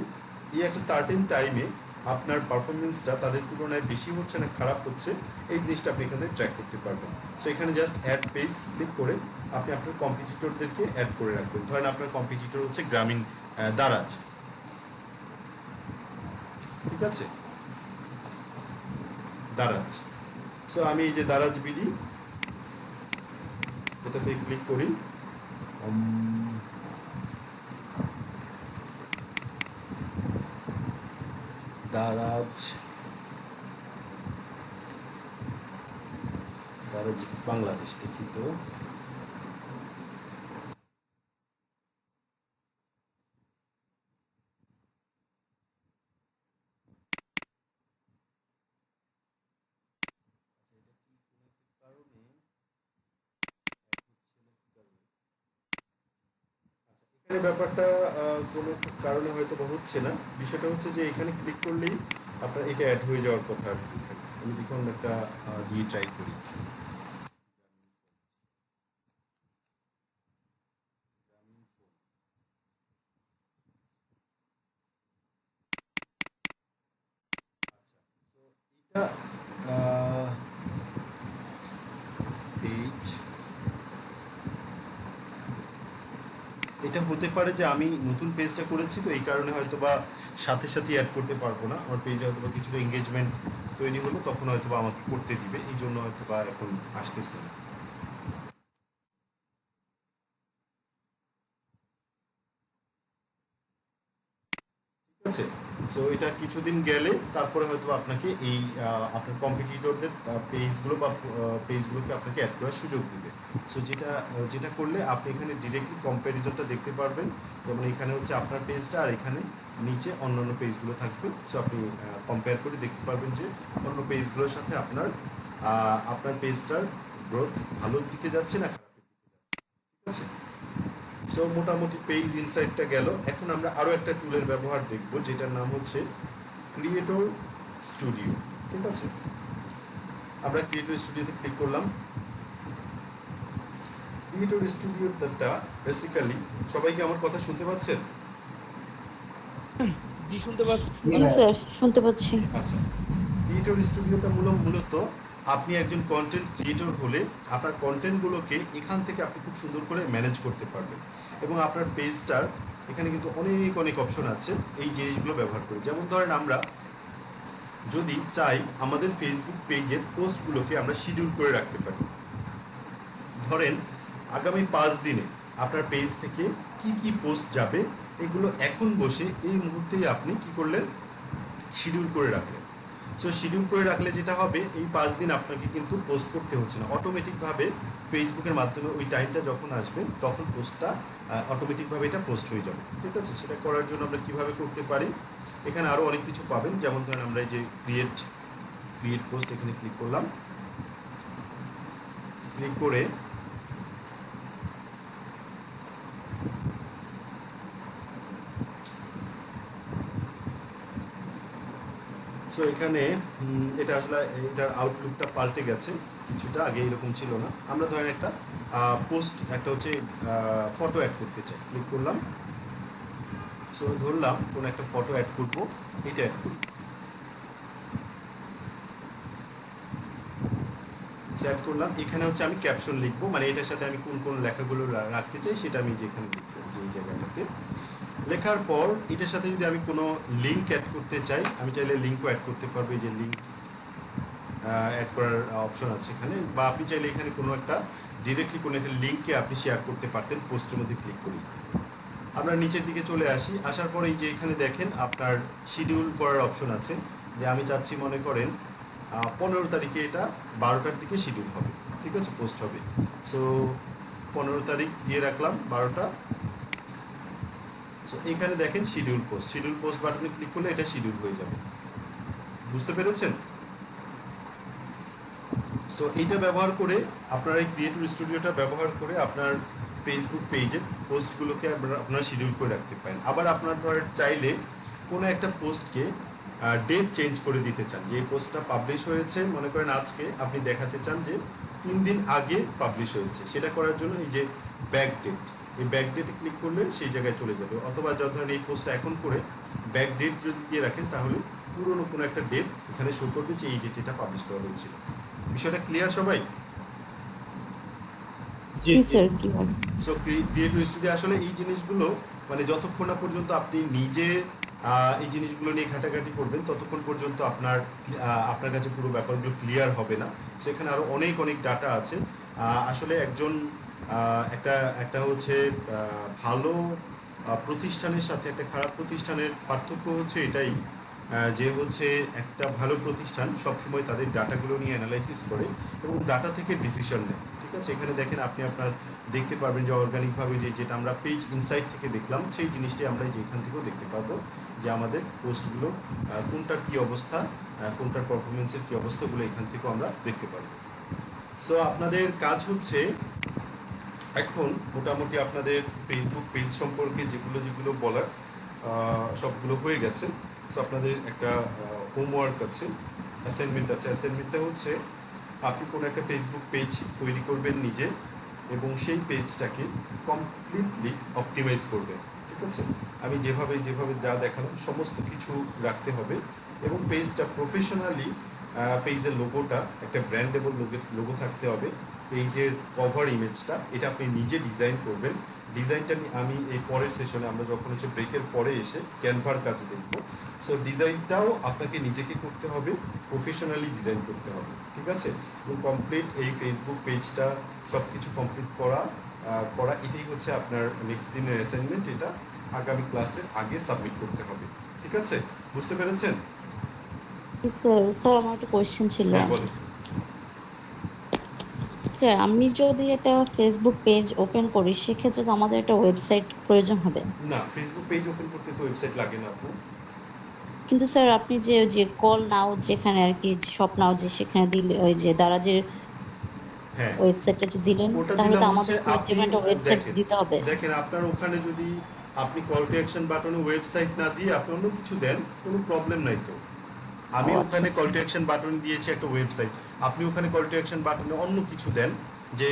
এই একটা সার্টেন টাইমে আপনার পারফরমেন্সটা তাদের তুলনায় বেশি হচ্ছে না খারাপ হচ্ছে, এই জিনিসটা আপনি এখানে ট্র্যাক করতে পারবেন। সো এখানে জাস্ট অ্যাড পেজ ক্লিক করে আপনি আপনার কম্পিটিটরদেরকে অ্যাড করে রাখবেন। ধরেন আপনার কম্পিটিটর হচ্ছে গ্রামীণ দারাজ, ঠিক আছে, দারাজ। সো আমি এই যে দারাজ বিডি এটাতে ক্লিক করি, দারাজ দারাজ বাংলাদেশ, দেখি তো। এখানে ব্যাপারটা কোনো কারণে হয়তো বা হচ্ছে না। বিষয়টা হচ্ছে যে এখানে ক্লিক করলেই আপনার এটা অ্যাড হয়ে যাওয়ার কথা আর কি। এখানে আমি দেখুন একটা দিয়ে ট্রাই করি। এটা পেজ, এটা হতে পারে যে আমি নতুন পেজটা করেছি, তো এই কারণে হয়তো বা সাথে সাথে অ্যাড করতে পারবো না। আমার পেজে হয়তো বা কিছুটা এঙ্গেজমেন্ট তৈরি হলো, তখন হয়তো বা আমাকে করতে দিবে, এই জন্য হয়তো বা এখন আসতেছে না। ঠিক আছে, সো এটা কিছুদিন গেলে তারপরে হয়তো আপনাকে এই আপনার কম্পিটিটরদের পেজগুলো বা পেজগুলোকে আপনাকে অ্যাড করার সুযোগ দিবে। সো যেটা যেটা করলে আপনি এখানে ডিরেক্টলি কম্প্যারিজনটা দেখতে পারবেন। যেমন এখানে হচ্ছে আপনার পেজটা, আর এখানে নিচে অন্যান্য পেজগুলো থাকবে। সো আপনি কম্পেয়ার করে দেখতে পারবেন যে অন্য পেজগুলোর সাথে আপনার আপনার পেজটার গ্রোথ ভালোর দিকে যাচ্ছে না খারাপের দিকে যাচ্ছে। ঠিক আছে, সো মোটামুটি পেজ ইনসাইটটা গেল। এখন আমরা আরও একটা টুলের ব্যবহার দেখব, যেটার নাম হচ্ছে ক্রিয়েটর স্টুডিও। ঠিক আছে, আমরা ক্রিয়েটর স্টুডিওতে ক্লিক করলাম। ক্রিয়েটর স্টুডিওটা বেসিক্যালি, সবাইকে আমার কথা শুনতে পাচ্ছেন? জি শুনতে পাচ্ছি। জি স্যার, শুনতে পাচ্ছি। আচ্ছা, ক্রিয়েটর স্টুডিওটা মূলত আপনি একজন কন্টেন্ট ক্রিয়েটর হলে আপনার কন্টেন্টগুলোকে এখান থেকে আপনি খুব সুন্দর করে ম্যানেজ করতে পারবেন। এবং আপনার পেজটার এখানে কিন্তু অনেক অনেক অপশন আছে এই জিনিসগুলো ব্যবহার করে। যেমন ধরেন আমরা যদি চাই আমাদের ফেসবুক পেজের পোস্টগুলোকে আমরা শিডিউল করে রাখতে পারি। ধরেন আগামী 5 দিনে আপনার পেজ থেকে কি কি পোস্ট যাবে, এগুলো এখন বসে এই মুহূর্তেই আপনি কি করলেন, শিডিউল করে রাখলেন। সো শিডিউল করে রাখলে যেটা হবে, এই 5 দিন আপনাকে কিন্তু পোস্ট করতে হচ্ছে না, অটোমেটিকভাবে ফেসবুকের মাধ্যমে ওই টাইমটা যখন আসবে তখন পোস্টটা অটোমেটিকভাবে এটা পোস্ট হয়ে যাবে। ঠিক আছে, সেটা করার জন্য আমরা কিভাবে করতে পারি, এখানে আরও অনেক কিছু পাবেন। যেমন ধরেন আমরা এই যে ক্রিয়েট পোস্ট, এখানে ক্লিক করলাম। ক্লিক করে সো এখানে এটা আসলে এটার আউটলুকটা পাল্টে গেছে কিছুটা, আগে এরকম ছিল না। আমরা ধরেন একটা পোস্ট, একটা হচ্ছে ফটো অ্যাড করতে চাই, ক্লিক করলাম। সো ধরলাম কোনো একটা ফটো অ্যাড করবো, এটা অ্যাড করি, অ্যাড করলাম। এখানে হচ্ছে আমি ক্যাপশন লিখবো, মানে এটার সাথে আমি কোন কোন লেখাগুলো রাখতে চাই সেটা আমি যেখানে লিখবো, যে এই জায়গাটাতে লেখার পর এটার সাথে যদি আমি কোনো লিঙ্ক অ্যাড করতে চাই, আমি চাইলে লিঙ্কও অ্যাড করতে পারবো। এই যে লিঙ্ক অ্যাড করার অপশন আছে এখানে, বা আপনি চাইলে এখানে কোনো একটা ডিরেক্টলি কোনো একটা লিঙ্ককে আপনি শেয়ার করতে পারতেন পোস্টের মধ্যে ক্লিক করি। আমরা নিচের দিকে চলে আসি, আসার পর এই যে এখানে দেখেন আপনার শিডিউল করার অপশন আছে, যে আমি চাচ্ছি মনে করেন 15 তারিখে এটা 12টার দিকে শিডিউল হবে। ঠিক আছে, পোস্ট হবে। সো 15 তারিখ দিয়ে রাখলাম 12টা। সো এখানে দেখেন শিডিউল পোস্ট বাটনে ক্লিক করলে এটা শিডিউল হয়ে যাবে। বুঝতে পেরেছেন? সো এইটা ব্যবহার করে আপনার এই ক্রিয়েটর স্টুডিওটা ব্যবহার করে আপনার ফেসবুক পেজের পোস্টগুলোকে আপনারা শিডিউল করে রাখতে পারেন। আবার আপনার চাইলে কোনো একটা পোস্টকে ডেট চেঞ্জ করে দিতে চান, যে এই পোস্টটা পাবলিশ হয়েছে মনে করেন আজকে, আপনি দেখাতে চান যে 3 দিন আগে পাবলিশ হয়েছে, সেটা করার জন্য এই যে ব্যাক ডেট, এই ব্যাক ডেটে ক্লিক করলে সেই জায়গায় চলে যাবে। অথবা ধরেন এই পোস্টটা এখন করে ব্যাক ডেট যদি দিয়ে রাখেন, তাহলে পুরনো কোনো একটা ডেট এখানে শো করবে যে এই ডেটে এটা পাবলিশ করা হয়েছিল। বিষয়টা ক্লিয়ার সবাই? জি sir, clear. So creator studio আসলে এই জিনিসগুলো, মানে যতক্ষণ না পর্যন্ত আপনি নিজে এই জিনিসগুলো নিয়ে ঘাটাঘাটি করবেন, ততক্ষণ পর্যন্ত আপনার কাছে পুরো ব্যাপারগুলো ক্লিয়ার হবে না। সেখানে আরও অনেক অনেক ডাটা আছে। আসলে একজন একটা হচ্ছে ভালো প্রতিষ্ঠানের সাথে একটা খারাপ প্রতিষ্ঠানের পার্থক্য হচ্ছে এটাই, যে হচ্ছে একটা ভালো প্রতিষ্ঠান সবসময় তাদের ডাটাগুলো নিয়ে অ্যানালাইসিস করে এবং ডাটা থেকে ডিসিশন নেয়। ঠিক আছে, এখানে দেখেন আপনি আপনার দেখতে পারবেন যে অর্গানিকভাবে যেটা আমরা পেজ ইনসাইট থেকে দেখলাম সেই জিনিসটাই আমরা যে এখান থেকেও দেখতে পারবো যে আমাদের পোস্টগুলো কোনটার কী অবস্থা, কোনটার পারফরমেন্সের কী অবস্থাগুলো এখান থেকেও আমরা দেখতে পারবো। সো আপনাদের কাজ হচ্ছে এখন মোটামুটি আপনাদের ফেসবুক পেজ সম্পর্কে যেগুলো বলার সবগুলো হয়ে গেছে। সো আপনাদের একটা হোমওয়ার্ক আছে, অ্যাসাইনমেন্ট আছে। অ্যাসাইনমেন্টটা হচ্ছে আপনি কোনো একটা ফেসবুক পেজ তৈরি করবেন নিজে এবং সেই পেজটাকে কমপ্লিটলি অপটিমাইজ করবেন। ঠিক আছে, আমি যেভাবে যা দেখালাম সমস্ত কিছু রাখতে হবে এবং পেজটা প্রফেশনালি, পেজের লোগোটা একটা ব্র্যান্ডেবল লোগো থাকতে হবে। পেজের কভার ইমেজটা এটা আপনি নিজে ডিজাইন করবেন। ডিজাইনটা আমি এই পরের সেশনে আমরা যখন হচ্ছে ব্রেকের পরে এসে ক্যানভার কাজ দেখব। সো ডিজাইনটাও আপনাকে নিজেকে করতে হবে, প্রফেশনালি ডিজাইন করতে হবে। ঠিক আছে, এবং কমপ্লিট এই ফেসবুক পেজটা সব কিছু কমপ্লিট করা এটাই হচ্ছে আপনার নেক্সট দিনের অ্যাসাইনমেন্ট। এটা আগামী ক্লাসের আগে সাবমিট করতে হবে। ঠিক আছে, বুঝতে পেরেছেন? স্যার আমার একটা কোয়েশ্চেন ছিল। হ্যাঁ, বলুন। স্যার আমি যদি একটা ফেসবুক পেজ ওপেন করি সেক্ষেত্রে তো আমাদের একটা ওয়েবসাইট প্রয়োজন হবে। না, ফেসবুক পেজ ওপেন করতে তো ওয়েবসাইট লাগে না আপু। কিন্তু স্যার আপনি যে কল নাও যেখানে আর কি শপ নাও যে সেখানে দিলে ওই যে দারাজের হ্যাঁ, ওয়েবসাইটটা যে দিলেন ওটা তাহলে দিলাম তো হচ্ছে আমাদের আপনি একটা ওয়েবসাইট দেখেন দিতে হবে। দেখেন আপনার ওখানে যদি আপনি কল টু অ্যাকশন বাটনে ওয়েবসাইট না দিয়ে আপনি অন্য কিছু দেন কোনো প্রবলেম নাই তো। আমি ও, আচ্ছা, ওখানে আচ্ছা। কল টু অ্যাকশন বাটন দিয়েছি একটা ওয়েবসাইট, আপনি ওখানে কল টু অ্যাকশন বাটনে অন্য কিছু দেন যে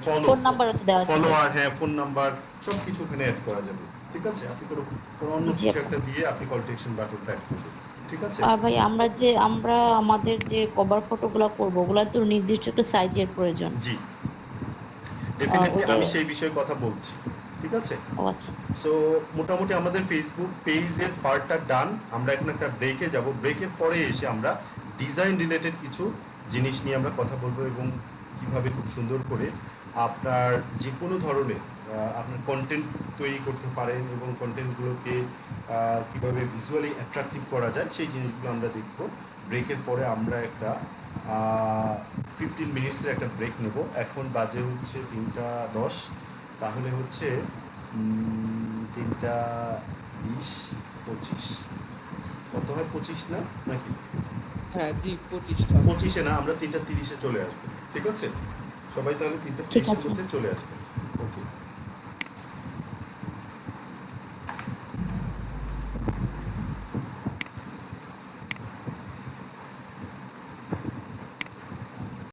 ফোন নাম্বারও তো দেওয়া যাবে। ফলোয়ার, হ্যাঁ ফোন নাম্বার সব কিছু ওখানে অ্যাড করা যাবে। ঠিক আছে, আপনি কোনো অন্য জি কিছু আপু। একটা দিয়ে আপনি কল টু অ্যাকশন বাটনটা অ্যাড করবেন। ঠিক আছে, আর ভাই আমরা আমাদের যে কভার ফটোগুলো করব ওগুলা তো নির্দিষ্ট একটা সাইজের প্রয়োজন। জি ডেফিনেটলি ওটা আমি সেই বিষয়ে কথা বলছি। ঠিক আছে, ও আচ্ছা। সো মোটামুটি আমাদের ফেসবুক পেজের পার্টটা ডান। আমরা এখন একটা ব্রেকে যাব, ব্রেকের পরে এসে আমরা ডিজাইন রিলেটেড কিছু জিনিস নিয়ে আমরা কথা বলবো এবং কীভাবে খুব সুন্দর করে আপনার যে কোনো ধরনের আপনার কন্টেন্ট তৈরি করতে পারেন এবং কন্টেন্টগুলোকে কীভাবে ভিজুয়ালি অ্যাট্রাকটিভ করা যায় সেই জিনিসগুলো আমরা দেখব। ব্রেকের পরে আমরা একটা 15 মিনিটসের একটা ব্রেক নেব। এখন বাজে হচ্ছে 3:10, তাহলে হচ্ছে 3:20, 25 কত হয়, 25 না নাকি? হ্যাঁ জি 25টা। 25-এ না, আমরা 3:30-এ চলে আসবো। ঠিক আছে, সবাই তাহলে ঠিক 3:30-এর আছে। মধ্যে চলে আসবে।